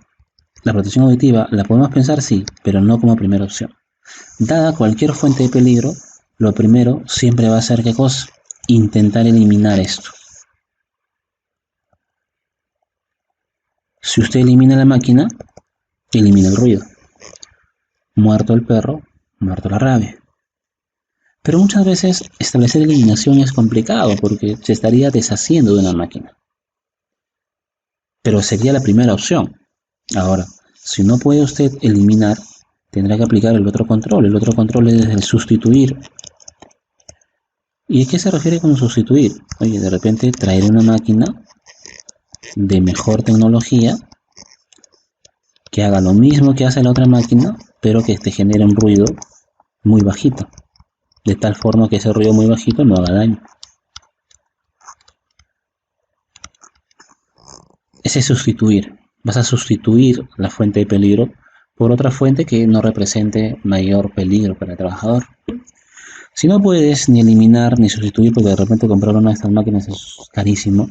la protección auditiva la podemos pensar sí, pero no como primera opción. Dada cualquier fuente de peligro, lo primero siempre va a ser ¿qué cosa? Intentar eliminar esto. Si usted elimina la máquina, elimina el ruido. Muerto el perro, muerto la rabia. Pero muchas veces establecer eliminación es complicado porque se estaría deshaciendo de una máquina. Pero sería la primera opción. Ahora, si no puede usted eliminar, tendrá que aplicar el otro control. El otro control es el sustituir. ¿Y a qué se refiere con sustituir? Oye, de repente traer una máquina de mejor tecnología que haga lo mismo que hace la otra máquina, pero que te genere un ruido muy bajito. De tal forma que ese ruido muy bajito no haga daño. Ese es sustituir. Vas a sustituir la fuente de peligro por otra fuente que no represente mayor peligro para el trabajador. Si no puedes ni eliminar ni sustituir, porque de repente comprar una de estas máquinas es carísimo,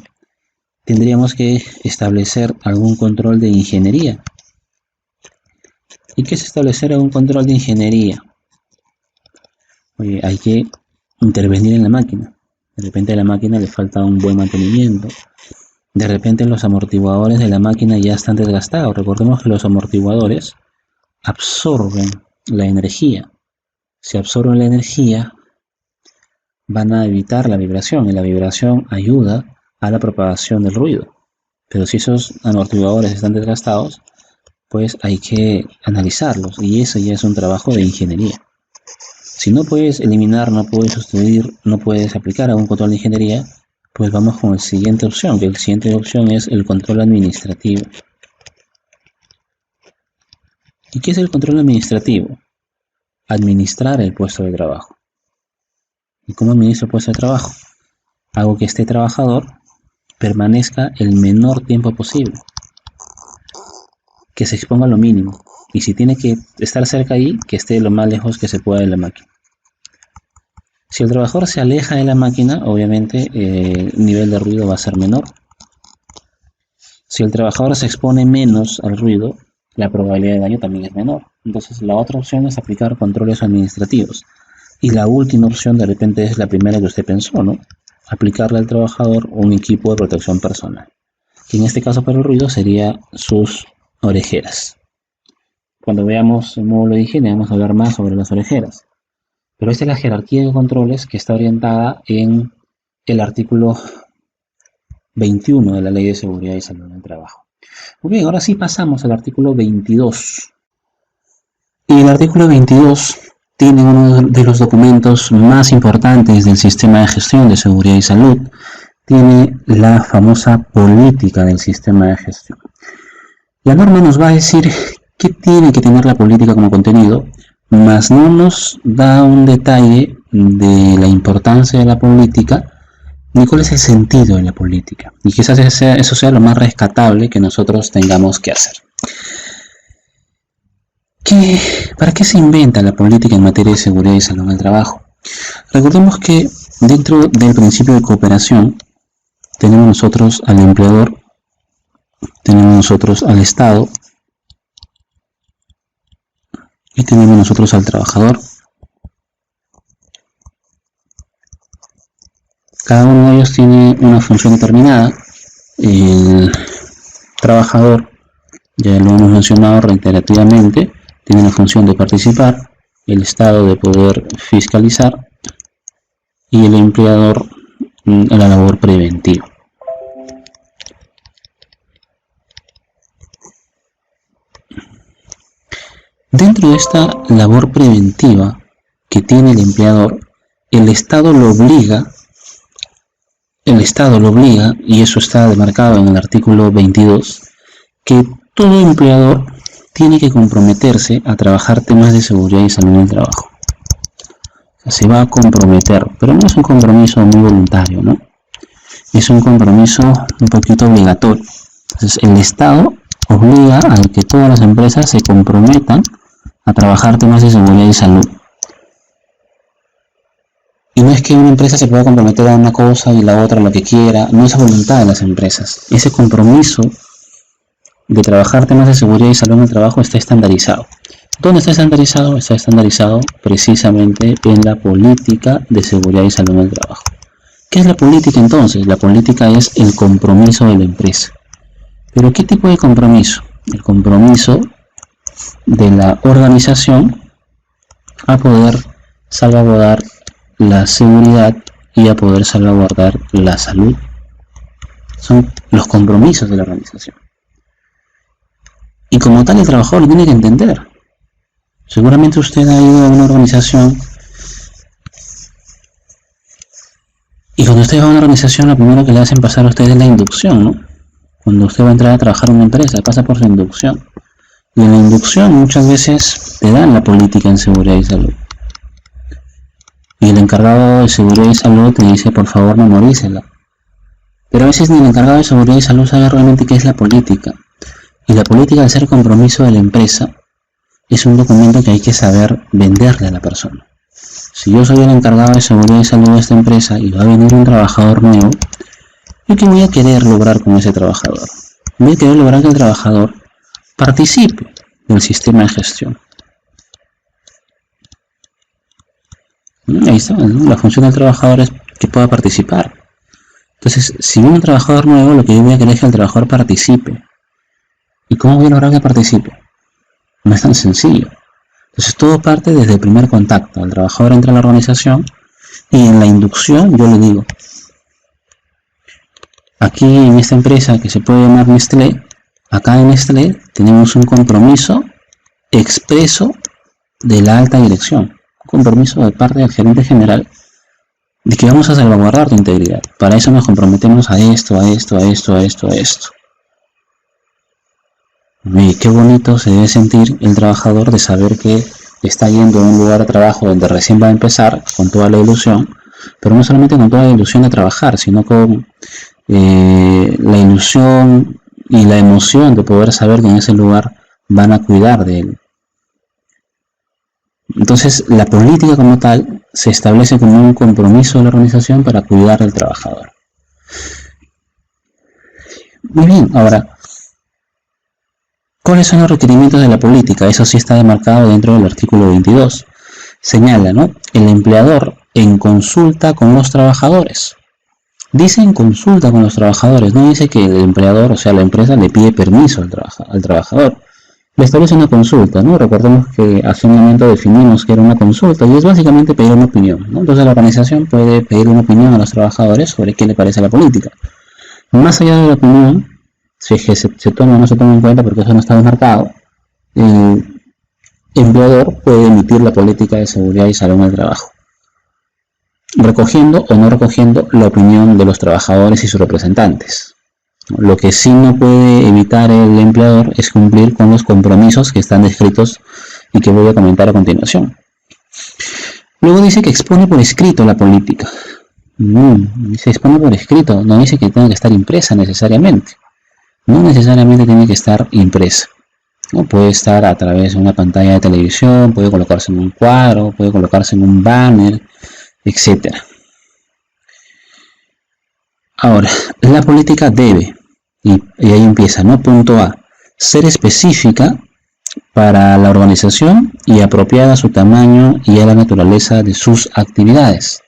tendríamos que establecer algún control de ingeniería. ¿Y qué es establecer algún control de ingeniería? Oye, hay que intervenir en la máquina. De repente a la máquina le falta un buen mantenimiento. De repente los amortiguadores de la máquina ya están desgastados. Recordemos que los amortiguadores absorben la energía. Si absorben la energía, van a evitar la vibración y la vibración ayuda a la propagación del ruido. Pero si esos amortiguadores están desgastados, pues hay que analizarlos y eso ya es un trabajo de ingeniería. Si no puedes eliminar, no puedes sustituir, no puedes aplicar a un control de ingeniería, pues vamos con la siguiente opción, que la siguiente opción es el control administrativo. ¿Y qué es el control administrativo? Administrar el puesto de trabajo. ¿Y cómo administro el puesto de trabajo? Hago que este trabajador permanezca el menor tiempo posible, que se exponga lo mínimo, y si tiene que estar cerca ahí, que esté lo más lejos que se pueda de la máquina. Si el trabajador se aleja de la máquina, obviamente el nivel de ruido va a ser menor. Si el trabajador se expone menos al ruido, la probabilidad de daño también es menor. Entonces la otra opción es aplicar controles administrativos. Y la última opción de repente es la primera que usted pensó, ¿no? Aplicarle al trabajador un equipo de protección personal. Que en este caso para el ruido sería sus orejeras. Cuando veamos el módulo de higiene vamos a hablar más sobre las orejeras. Pero esta es la jerarquía de controles que está orientada en el artículo 21 de la Ley de Seguridad y Salud en el Trabajo. Muy bien, ahora sí pasamos al artículo 22. Y el artículo 22 tiene uno de los documentos más importantes del sistema de gestión de seguridad y salud. Tiene la famosa política del sistema de gestión. La norma nos va a decir qué tiene que tener la política como contenido, mas no nos da un detalle de la importancia de la política ni cuál es el sentido de la política. Y quizás eso sea lo más rescatable que nosotros tengamos que hacer. ¿Para qué se inventa la política en materia de seguridad y salud en el trabajo? Recordemos que dentro del principio de cooperación tenemos nosotros al empleador, tenemos nosotros al Estado y tenemos nosotros al trabajador. Cada uno de ellos tiene una función determinada. El trabajador, ya lo hemos mencionado reiterativamente, tiene la función de participar, el Estado de poder fiscalizar y el empleador la labor preventiva. Dentro de esta labor preventiva que tiene el empleador, el Estado lo obliga, y eso está demarcado en el artículo 22, que todo empleador tiene que comprometerse a trabajar temas de seguridad y salud en el trabajo. O sea, se va a comprometer, pero no es un compromiso muy voluntario, ¿no? Es un compromiso un poquito obligatorio. Entonces, el Estado obliga a que todas las empresas se comprometan a trabajar temas de seguridad y salud. Y no es que una empresa se pueda comprometer a una cosa y la otra a lo que quiera, no es a voluntad de las empresas. Ese compromiso de trabajar temas de seguridad y salud en el trabajo está estandarizado. ¿Dónde está estandarizado? Está estandarizado precisamente en la política de seguridad y salud en el trabajo. ¿Qué es la política entonces? La política es el compromiso de la empresa. ¿Pero qué tipo de compromiso? El compromiso de la organización a poder salvaguardar la seguridad y a poder salvaguardar la salud. Son los compromisos de la organización. Y como tal el trabajador lo tiene que entender. Seguramente usted ha ido a una organización y cuando usted va a una organización lo primero que le hacen pasar a usted es la inducción, ¿no? Cuando usted va a entrar a trabajar en una empresa, pasa por su inducción. Y en la inducción muchas veces te dan la política en seguridad y salud. Y el encargado de seguridad y salud te dice, por favor, memorícela. Pero a veces ni el encargado de seguridad y salud sabe realmente qué es la política. Y la política, al ser compromiso de la empresa, es un documento que hay que saber venderle a la persona. Si yo soy el encargado de seguridad y salud de esta empresa y va a venir un trabajador nuevo, ¿yo qué voy a querer lograr con ese trabajador? Voy a querer lograr que el trabajador participe del sistema de gestión. Ahí está, ¿no? La función del trabajador es que pueda participar. Entonces, si viene un trabajador nuevo, lo que yo voy a querer es que el trabajador participe. ¿Y cómo voy a lograr que participe? No es tan sencillo. Entonces, todo parte desde el primer contacto. El trabajador entra a la organización y en la inducción yo le digo, aquí en esta empresa que se puede llamar Nestlé, acá en Nestlé tenemos un compromiso expreso de la alta dirección, un compromiso de parte del gerente general de que vamos a salvaguardar tu integridad. Para eso nos comprometemos a esto, a esto, a esto, a esto, a esto. Y qué bonito se debe sentir el trabajador de saber que está yendo a un lugar de trabajo donde recién va a empezar con toda la ilusión, pero no solamente con toda la ilusión de trabajar, sino con la ilusión y la emoción de poder saber que en ese lugar van a cuidar de él. Entonces, la política como tal se establece como un compromiso de la organización para cuidar del trabajador. Muy bien, ahora, ¿cuáles son los requerimientos de la política? Eso sí está demarcado dentro del artículo 22. Señala, ¿no? El empleador en consulta con los trabajadores. Dice en consulta con los trabajadores, no dice que el empleador, o sea, la empresa le pide permiso al trabajador. Le establece una consulta, ¿no? Recordemos que hace un momento definimos que era una consulta y es básicamente pedir una opinión, ¿no? Entonces la organización puede pedir una opinión a los trabajadores sobre qué le parece la política. Más allá de la opinión, si es que se toma o no se toma en cuenta porque eso no está marcado, el empleador puede emitir la política de seguridad y salud en el trabajo, recogiendo o no recogiendo la opinión de los trabajadores y sus representantes. Lo que sí no puede evitar el empleador es cumplir con los compromisos que están descritos y que voy a comentar a continuación. Luego dice que expone por escrito la política. Se expone por escrito, no dice que tenga que estar impresa necesariamente. No necesariamente tiene que estar impresa. ¿No? Puede estar a través de una pantalla de televisión, puede colocarse en un cuadro, puede colocarse en un banner, etc. Ahora, la política debe, y ahí empieza, ¿no? Punto A, ser específica para la organización y apropiada a su tamaño y a la naturaleza de sus actividades.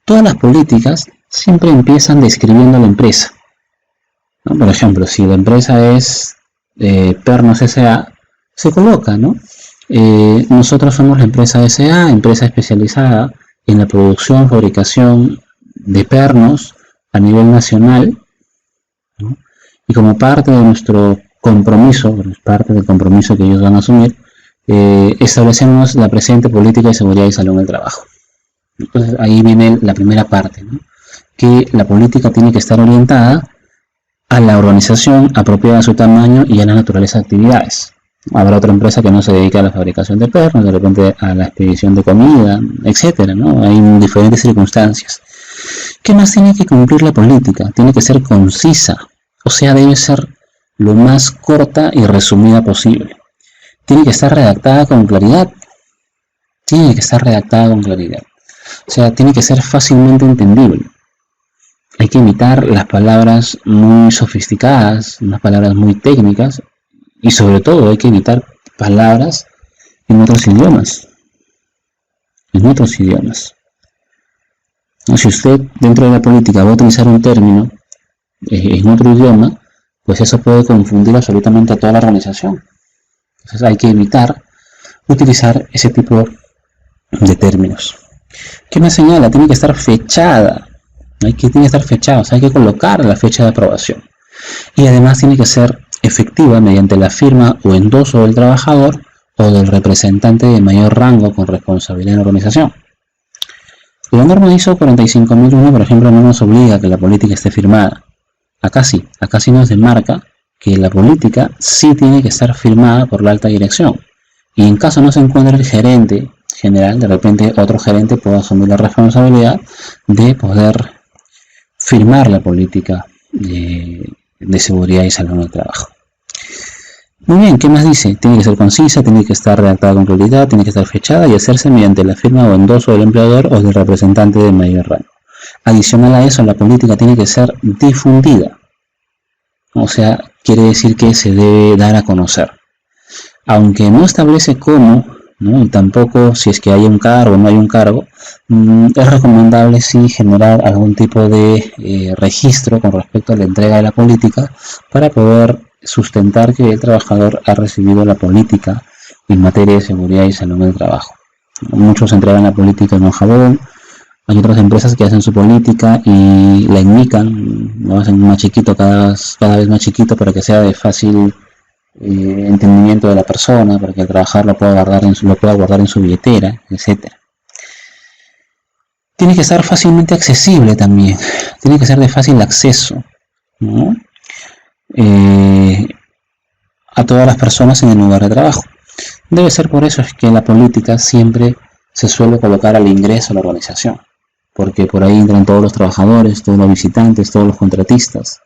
Todas las políticas siempre empiezan describiendo la empresa, ¿no? Por ejemplo, si la empresa es Pernos S.A., se coloca, ¿no? Nosotros somos la empresa S.A., empresa especializada en la producción, fabricación de pernos a nivel nacional, ¿no? Y como parte de nuestro compromiso, parte del compromiso que ellos van a asumir, establecemos la presente política de seguridad y salud en el trabajo. Entonces ahí viene la primera parte, ¿no? Que la política tiene que estar orientada a la organización apropiada a su tamaño y a la naturaleza de actividades. Habrá otra empresa que no se dedica a la fabricación de pernos, de repente a la expedición de comida, etcétera, ¿no? Hay diferentes circunstancias. ¿Qué más tiene que cumplir la política? Tiene que ser concisa, o sea, debe ser lo más corta y resumida posible. Tiene que estar redactada con claridad. Tiene que estar redactada con claridad. O sea, tiene que ser fácilmente entendible. Hay que evitar las palabras muy sofisticadas, unas palabras muy técnicas, y sobre todo hay que evitar palabras en otros idiomas. En otros idiomas. Si usted dentro de la política va a utilizar un término en otro idioma, pues eso puede confundir absolutamente a toda la organización. Entonces hay que evitar utilizar ese tipo de términos. ¿Qué me señala? Tiene que estar fechada. Tiene que estar fechada, o sea, hay que colocar la fecha de aprobación. Y además tiene que ser efectiva mediante la firma o endoso del trabajador o del representante de mayor rango con responsabilidad en la organización. La norma ISO 45001, por ejemplo, no nos obliga a que la política esté firmada. Acá sí nos demarca que la política sí tiene que estar firmada por la alta dirección. Y en caso no se encuentre el gerente general, de repente otro gerente puede asumir la responsabilidad de poder firmar la política de seguridad y salud en el trabajo. Muy bien, ¿qué más dice? Tiene que ser concisa, tiene que estar redactada con claridad, tiene que estar fechada y hacerse mediante la firma o endoso del empleador o del representante de mayor rango. Adicional a eso, la política tiene que ser difundida. O sea, quiere decir que se debe dar a conocer. Aunque no establece cómo ¿no? Y tampoco si es que hay un cargo o no hay un cargo, es recomendable sí generar algún tipo de registro con respecto a la entrega de la política para poder sustentar que el trabajador ha recibido la política en materia de seguridad y salud en el trabajo. Muchos entregan la política en un jabón, hay otras empresas que hacen su política y la indican, lo hacen más chiquito, cada vez más chiquito para que sea de fácil entendimiento de la persona, para que el trabajador lo pueda guardar en su billetera, etcétera. Tiene que estar fácilmente accesible también, tiene que ser de fácil acceso, ¿no? Eh, a todas las personas en el lugar de trabajo. Debe ser por eso es que la política siempre se suele colocar al ingreso a la organización, porque por ahí entran todos los trabajadores, todos los visitantes, todos los contratistas.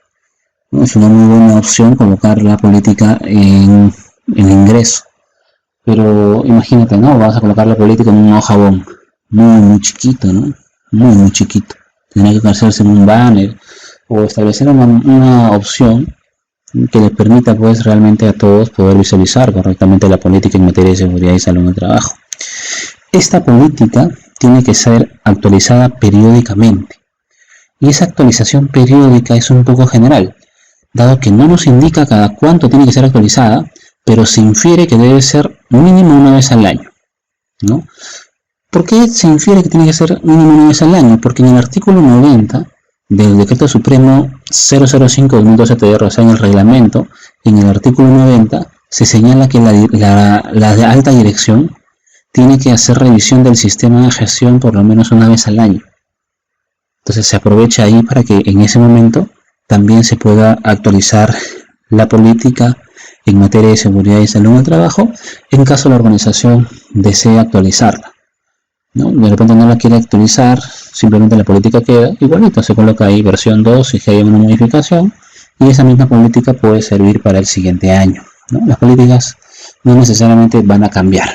¿No? Es una muy buena opción colocar la política en el ingreso. Pero imagínate, ¿no? Vas a colocar la política en un jabón muy chiquito, ¿no? Muy chiquito. Tendría que hacerse en un banner o establecer una opción que les permita pues realmente a todos poder visualizar correctamente la política en materia de seguridad y salud en el trabajo. Esta política tiene que ser actualizada periódicamente y esa actualización periódica es un poco general, dado que no nos indica cada cuánto tiene que ser actualizada, pero se infiere que debe ser mínimo una vez al año, ¿no? ¿Por qué se infiere que tiene que ser mínimo una vez al año? Porque en el artículo 90 del Decreto Supremo 005/2012-TR, o sea, en el reglamento, en el artículo 90, se señala que la alta dirección tiene que hacer revisión del sistema de gestión por lo menos una vez al año. Entonces se aprovecha ahí para que en ese momento también se pueda actualizar la política en materia de seguridad y salud en el trabajo, en caso la organización desee actualizarla, ¿no? De repente no la quiere actualizar, simplemente la política queda igualito, se coloca ahí versión 2 si hay una modificación y esa misma política puede servir para el siguiente año, ¿no? Las políticas no necesariamente van a cambiar.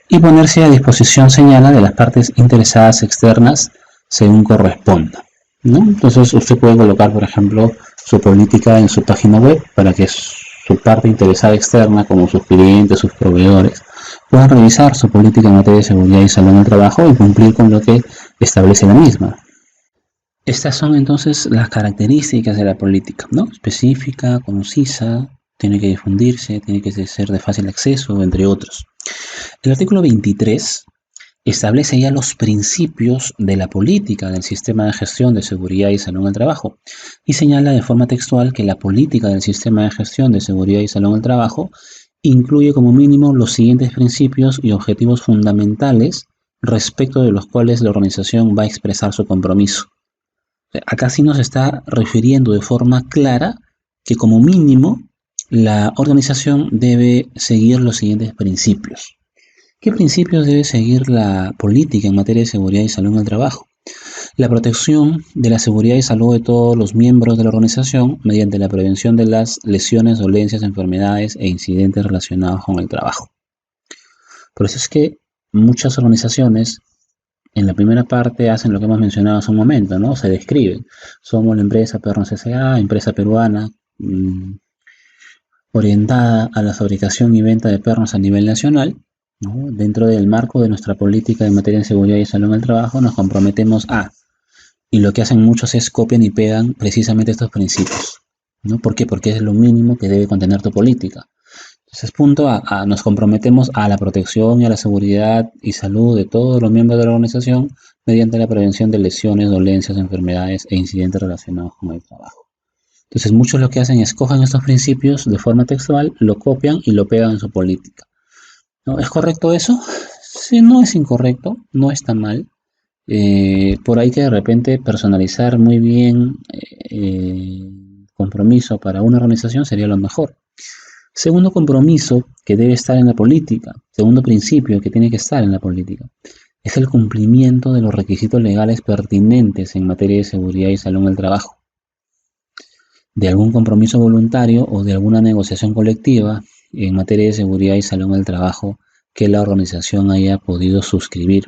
Y ponerse a disposición señala de las partes interesadas externas según corresponda, ¿no? Entonces usted puede colocar, por ejemplo, su política en su página web para que su parte interesada externa, como sus clientes, sus proveedores, puedan revisar su política en materia de seguridad y salud en el trabajo y cumplir con lo que establece la misma. Estas son entonces las características de la política, ¿no? Específica, concisa, tiene que difundirse, tiene que ser de fácil acceso, entre otros. El artículo 23 establece ya los principios de la política del sistema de gestión de seguridad y salud en el trabajo y señala de forma textual que la política del sistema de gestión de seguridad y salud en el trabajo incluye como mínimo los siguientes principios y objetivos fundamentales respecto de los cuales la organización va a expresar su compromiso. Acá sí nos está refiriendo de forma clara que como mínimo la organización debe seguir los siguientes principios. ¿Qué principios debe seguir la política en materia de seguridad y salud en el trabajo? La protección de la seguridad y salud de todos los miembros de la organización mediante la prevención de las lesiones, dolencias, enfermedades e incidentes relacionados con el trabajo. Por eso es que muchas organizaciones en la primera parte hacen lo que hemos mencionado hace un momento, ¿no? Se describen. Somos la empresa Pernos S.A., empresa peruana, orientada a la fabricación y venta de pernos a nivel nacional, ¿no? Dentro del marco de nuestra política en materia de seguridad y salud en el trabajo, nos comprometemos a, y lo que hacen muchos es copian y pegan precisamente estos principios, ¿no? ¿Por qué? Porque es lo mínimo que debe contener tu política. Entonces, punto A, nos comprometemos a la protección y a la seguridad y salud de todos los miembros de la organización mediante la prevención de lesiones, dolencias, enfermedades e incidentes relacionados con el trabajo. Entonces, muchos lo que hacen es cojan estos principios de forma textual, lo copian y lo pegan en su política, ¿no? ¿Es correcto eso? Sí, no es incorrecto, no está mal. Por ahí que de repente personalizar muy bien compromiso para una organización sería lo mejor. Segundo compromiso que debe estar en la política, segundo principio que tiene que estar en la política, es el cumplimiento de los requisitos legales pertinentes en materia de seguridad y salud en el trabajo, de algún compromiso voluntario o de alguna negociación colectiva en materia de seguridad y salud en el trabajo que la organización haya podido suscribir.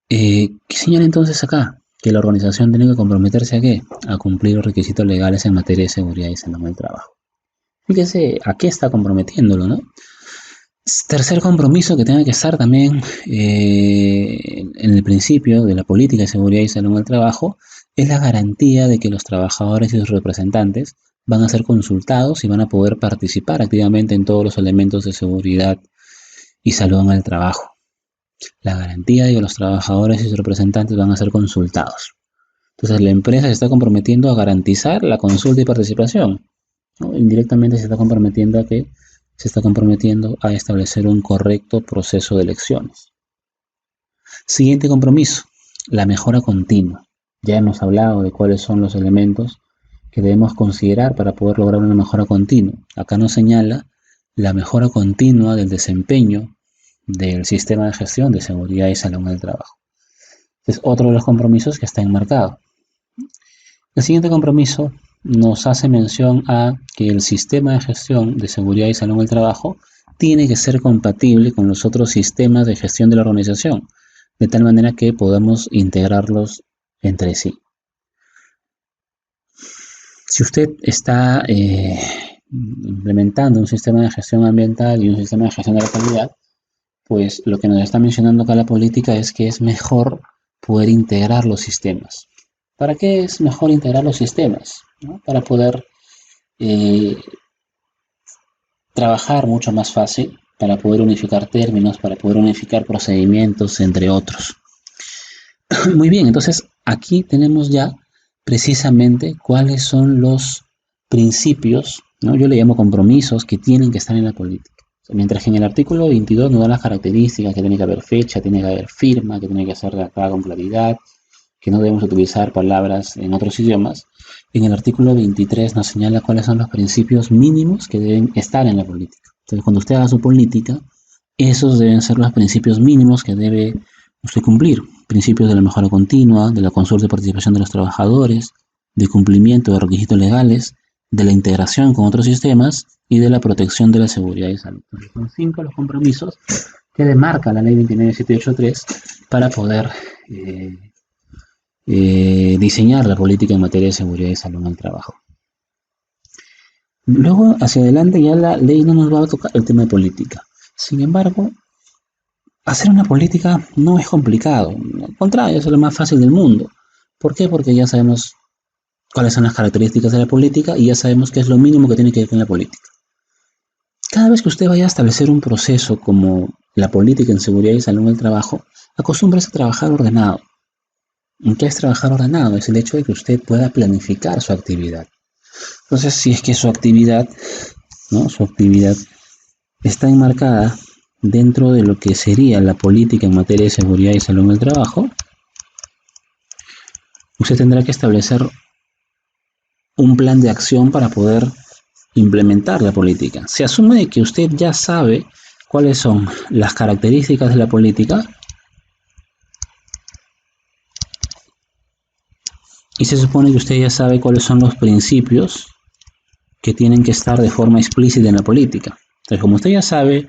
¿Qué señala entonces acá? Que la organización tiene que comprometerse ¿a qué? A cumplir los requisitos legales en materia de seguridad y salud en el trabajo. Fíjese a qué está comprometiéndolo, ¿no? Tercer compromiso que tenga que estar también en el principio de la política de seguridad y salud en el trabajo es la garantía de que los trabajadores y sus representantes van a ser consultados y van a poder participar activamente en todos los elementos de seguridad y salud en el trabajo. La garantía de que los trabajadores y sus representantes van a ser consultados. Entonces la empresa se está comprometiendo a garantizar la consulta y participación, ¿no? Indirectamente se está comprometiendo a establecer un correcto proceso de elecciones. Siguiente compromiso, la mejora continua. Ya hemos hablado de cuáles son los elementos que debemos considerar para poder lograr una mejora continua. Acá nos señala la mejora continua del desempeño del sistema de gestión de seguridad y salud en el trabajo. Es otro de los compromisos que está enmarcado. El siguiente compromiso nos hace mención a que el sistema de gestión de seguridad y salud en el trabajo tiene que ser compatible con los otros sistemas de gestión de la organización, de tal manera que podamos integrarlos entre sí. Si usted está implementando un sistema de gestión ambiental y un sistema de gestión de la calidad, pues lo que nos está mencionando acá la política es que es mejor poder integrar los sistemas. ¿Para qué es mejor integrar los sistemas? ¿No? Para poder trabajar mucho más fácil, para poder unificar términos, para poder unificar procedimientos, entre otros. Muy bien, entonces aquí tenemos ya precisamente cuáles son los principios, ¿no? Yo le llamo compromisos que tienen que estar en la política. Mientras que en el artículo 22 nos da las características, que tiene que haber fecha, tiene que haber firma, que tiene que ser redactada con claridad, que no debemos utilizar palabras en otros idiomas. En el artículo 23 nos señala cuáles son los principios mínimos que deben estar en la política. Entonces, cuando usted haga su política, esos deben ser los principios mínimos que debe usted cumplir. Principios de la mejora continua, de la consulta y participación de los trabajadores, de cumplimiento de requisitos legales, de la integración con otros sistemas y de la protección de la seguridad y salud. Entonces, son 5 los compromisos que demarca la ley 29783 para poder diseñar la política en materia de seguridad y salud en el trabajo. Luego, hacia adelante, ya la ley no nos va a tocar el tema de política. Sin embargo, hacer una política no es complicado. Al contrario, es lo más fácil del mundo. ¿Por qué? Porque ya sabemos cuáles son las características de la política y ya sabemos qué es lo mínimo que tiene que ver con la política. Cada vez que usted vaya a establecer un proceso como la política en seguridad y salud en el trabajo, acostúmbrese a trabajar ordenado. ¿En qué es trabajar ordenado? Es el hecho de que usted pueda planificar su actividad. Entonces, si es que su actividad, ¿no? Su actividad está enmarcada dentro de lo que sería la política en materia de seguridad y salud en el trabajo, usted tendrá que establecer un plan de acción para poder implementar la política. Se asume que usted ya sabe cuáles son las características de la política y se supone que usted ya sabe cuáles son los principios que tienen que estar de forma explícita en la política. Entonces, como usted ya sabe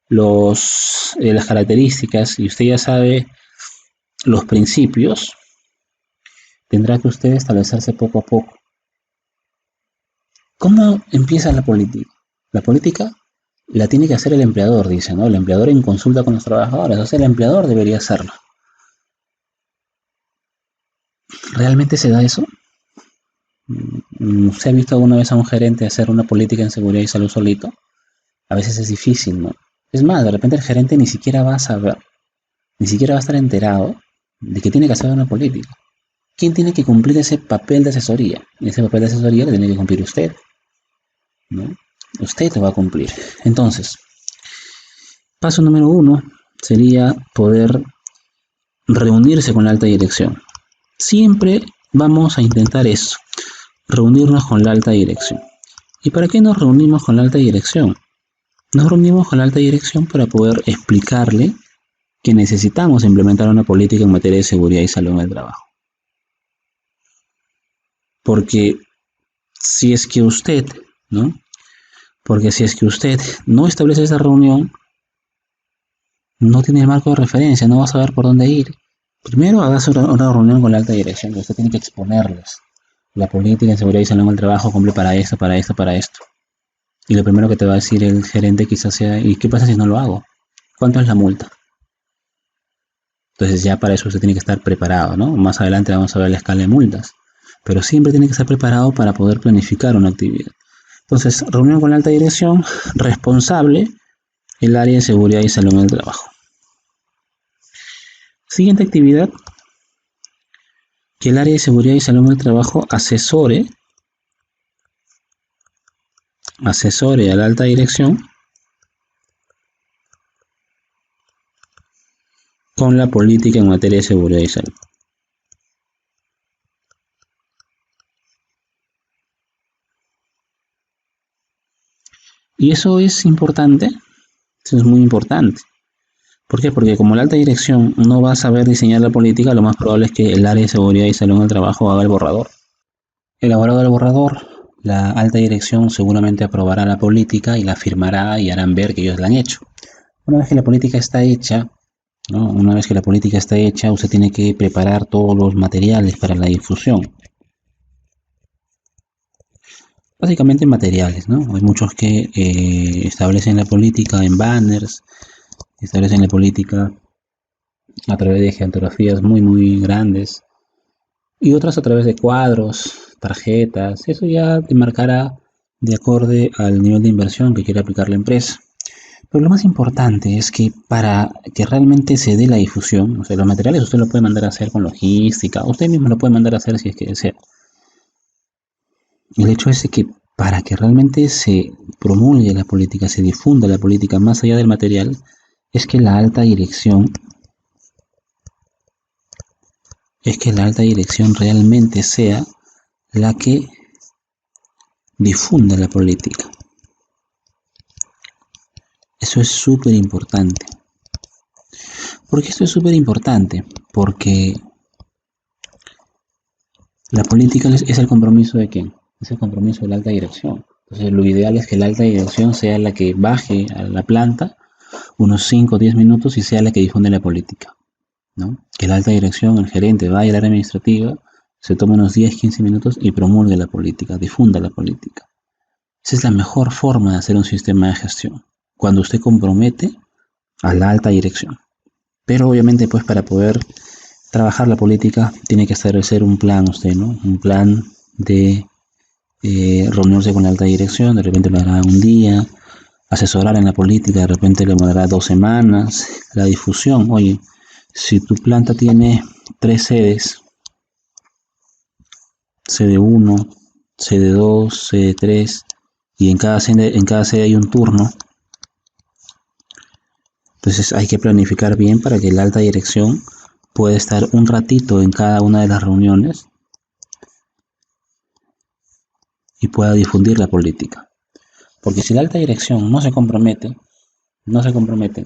las características y usted ya sabe los principios, tendrá que usted establecerse poco a poco. ¿Cómo empieza la política? La política la tiene que hacer el empleador, dice, ¿no? El empleador en consulta con los trabajadores, o sea, el empleador debería hacerlo. ¿Realmente se da eso? ¿Usted ha visto alguna vez a un gerente hacer una política en seguridad y salud solito? A veces es difícil, ¿no? Es más, de repente el gerente ni siquiera va a saber, ni siquiera va a estar enterado de que tiene que hacer una política. ¿Quién tiene que cumplir ese papel de asesoría? Ese papel de asesoría lo tiene que cumplir usted, ¿no? Usted lo va a cumplir. Entonces, paso número 1 sería poder reunirse con la alta dirección. Siempre vamos a intentar eso, reunirnos con la alta dirección. ¿Y para qué nos reunimos con la alta dirección? Nos reunimos con la alta dirección para poder explicarle que necesitamos implementar una política en materia de seguridad y salud en el trabajo. Porque si es que usted, ¿no? Porque si es que usted no establece esa reunión, no tiene el marco de referencia, no va a saber por dónde ir. Primero, haga una reunión con la alta dirección, que usted tiene que exponerles. La política en seguridad y salud en el trabajo cumple para esto, para esto, para esto. Y lo primero que te va a decir el gerente quizás sea, ¿y qué pasa si no lo hago? ¿Cuánto es la multa? Entonces ya para eso usted tiene que estar preparado, ¿no? Más adelante vamos a ver la escala de multas, pero siempre tiene que estar preparado para poder planificar una actividad. Entonces, reunión con la alta dirección, responsable, el área de seguridad y salud en el trabajo. Siguiente actividad, que el área de seguridad y salud en el trabajo asesore a la alta dirección con la política en materia de seguridad y salud. Y eso es importante, eso es muy importante. ¿Por qué? Porque como la alta dirección no va a saber diseñar la política, lo más probable es que el área de seguridad y salud en el trabajo haga el borrador. Elaborado el borrador, la alta dirección seguramente aprobará la política y la firmará y harán ver que ellos la han hecho. Una vez que la política está hecha, ¿no? Una vez que la política está hecha, usted tiene que preparar todos los materiales para la difusión. Básicamente materiales, ¿no? Hay muchos que establecen la política en banners, establecen la política a través de geografías muy grandes y otras a través de cuadros, tarjetas. Eso ya te marcará de acorde al nivel de inversión que quiere aplicar la empresa. Pero lo más importante es que para que realmente se dé la difusión, o sea, los materiales usted lo puede mandar a hacer con logística, usted mismo lo puede mandar a hacer si es que desea. El hecho es que para que realmente se promulgue la política, se difunda la política más allá del material, es que la alta dirección, realmente sea la que difunda la política. Eso es súper importante. ¿Por qué esto es súper importante? Porque la política es el compromiso de quién? Es el compromiso de la alta dirección. Entonces lo ideal es que la alta dirección sea la que baje a la planta unos 5 o 10 minutos y sea la que difunde la política, ¿no? Que la alta dirección, el gerente, vaya al área administrativa, se tome unos 10, 15 minutos y promulgue la política, difunda la política. Esa es la mejor forma de hacer un sistema de gestión, cuando usted compromete a la alta dirección. Pero obviamente pues para poder trabajar la política tiene que establecer un plan usted, ¿no? Un plan de reunirse con la alta dirección, de repente lo hará un día, asesorar en la política, de repente le demorará 2 semanas, la difusión, oye, si tu planta tiene 3 sedes, sede 1, sede 2, sede 3, y en cada sede hay un turno, entonces hay que planificar bien para que la alta dirección pueda estar un ratito en cada una de las reuniones y pueda difundir la política. Porque si la alta dirección no se compromete,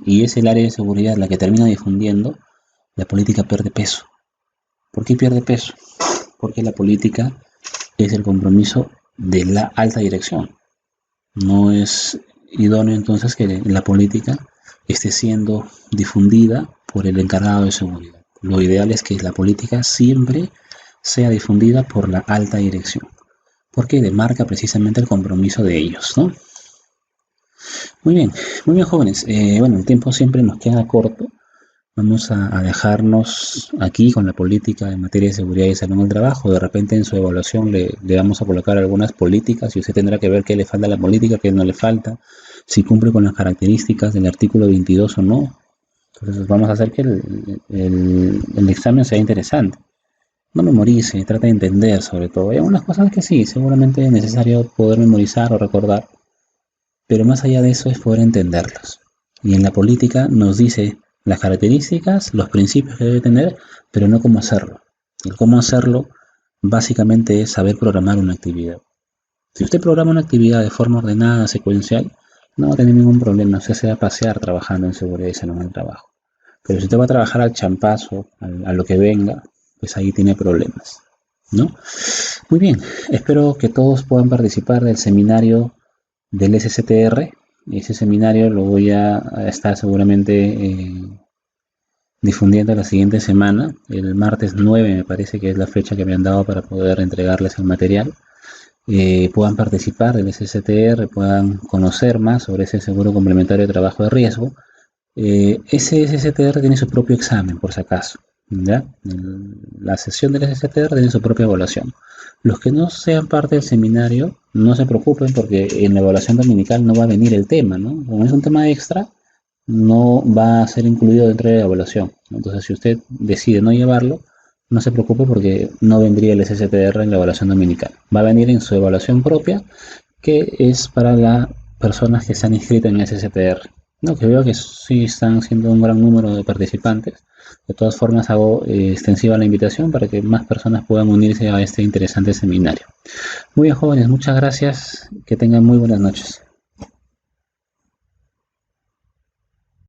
y es el área de seguridad la que termina difundiendo, la política pierde peso. ¿Por qué pierde peso? Porque la política es el compromiso de la alta dirección. No es idóneo entonces que la política esté siendo difundida por el encargado de seguridad. Lo ideal es que la política siempre sea difundida por la alta dirección, porque demarca precisamente el compromiso de ellos, ¿no? Muy bien jóvenes. Bueno, el tiempo siempre nos queda corto. Vamos a dejarnos aquí con la política en materia de seguridad y salud en el trabajo. De repente en su evaluación le vamos a colocar algunas políticas y usted tendrá que ver qué le falta a la política, qué no le falta, si cumple con las características del artículo 22 o no. Entonces vamos a hacer que el examen sea interesante. No memorice, trata de entender sobre todo. Hay algunas cosas que sí, seguramente es necesario poder memorizar o recordar, pero más allá de eso es poder entenderlos. Y en la política nos dice las características, los principios que debe tener, pero no cómo hacerlo. El cómo hacerlo básicamente es saber programar una actividad. Si usted programa una actividad de forma ordenada, secuencial, no va a tener ningún problema, usted se va a pasear trabajando en seguridad y salud en el trabajo. Pero si usted va a trabajar al champazo, a lo que venga, pues ahí tiene problemas, ¿no? Muy bien, espero que todos puedan participar del seminario del SCTR. Ese seminario lo voy a estar seguramente difundiendo la siguiente semana, el martes 9 me parece que es la fecha que me han dado para poder entregarles el material. puedan participar del SSTR, puedan conocer más sobre ese seguro complementario de trabajo de riesgo. Ese SSTR tiene su propio examen, por si acaso. ¿Ya? La sesión del SSTR tiene su propia evaluación. Los que no sean parte del seminario, no se preocupen porque en la evaluación dominical no va a venir el tema, ¿no? Como es un tema extra, no va a ser incluido dentro de la evaluación. Entonces, si usted decide no llevarlo, no se preocupe porque no vendría el SSTR en la evaluación dominical. Va a venir en su evaluación propia, que es para las personas que se han inscrito en el SSTR. No, que veo que sí están siendo un gran número de participantes. De todas formas, hago extensiva la invitación para que más personas puedan unirse a este interesante seminario. Muy bien, jóvenes, muchas gracias. Que tengan muy buenas noches.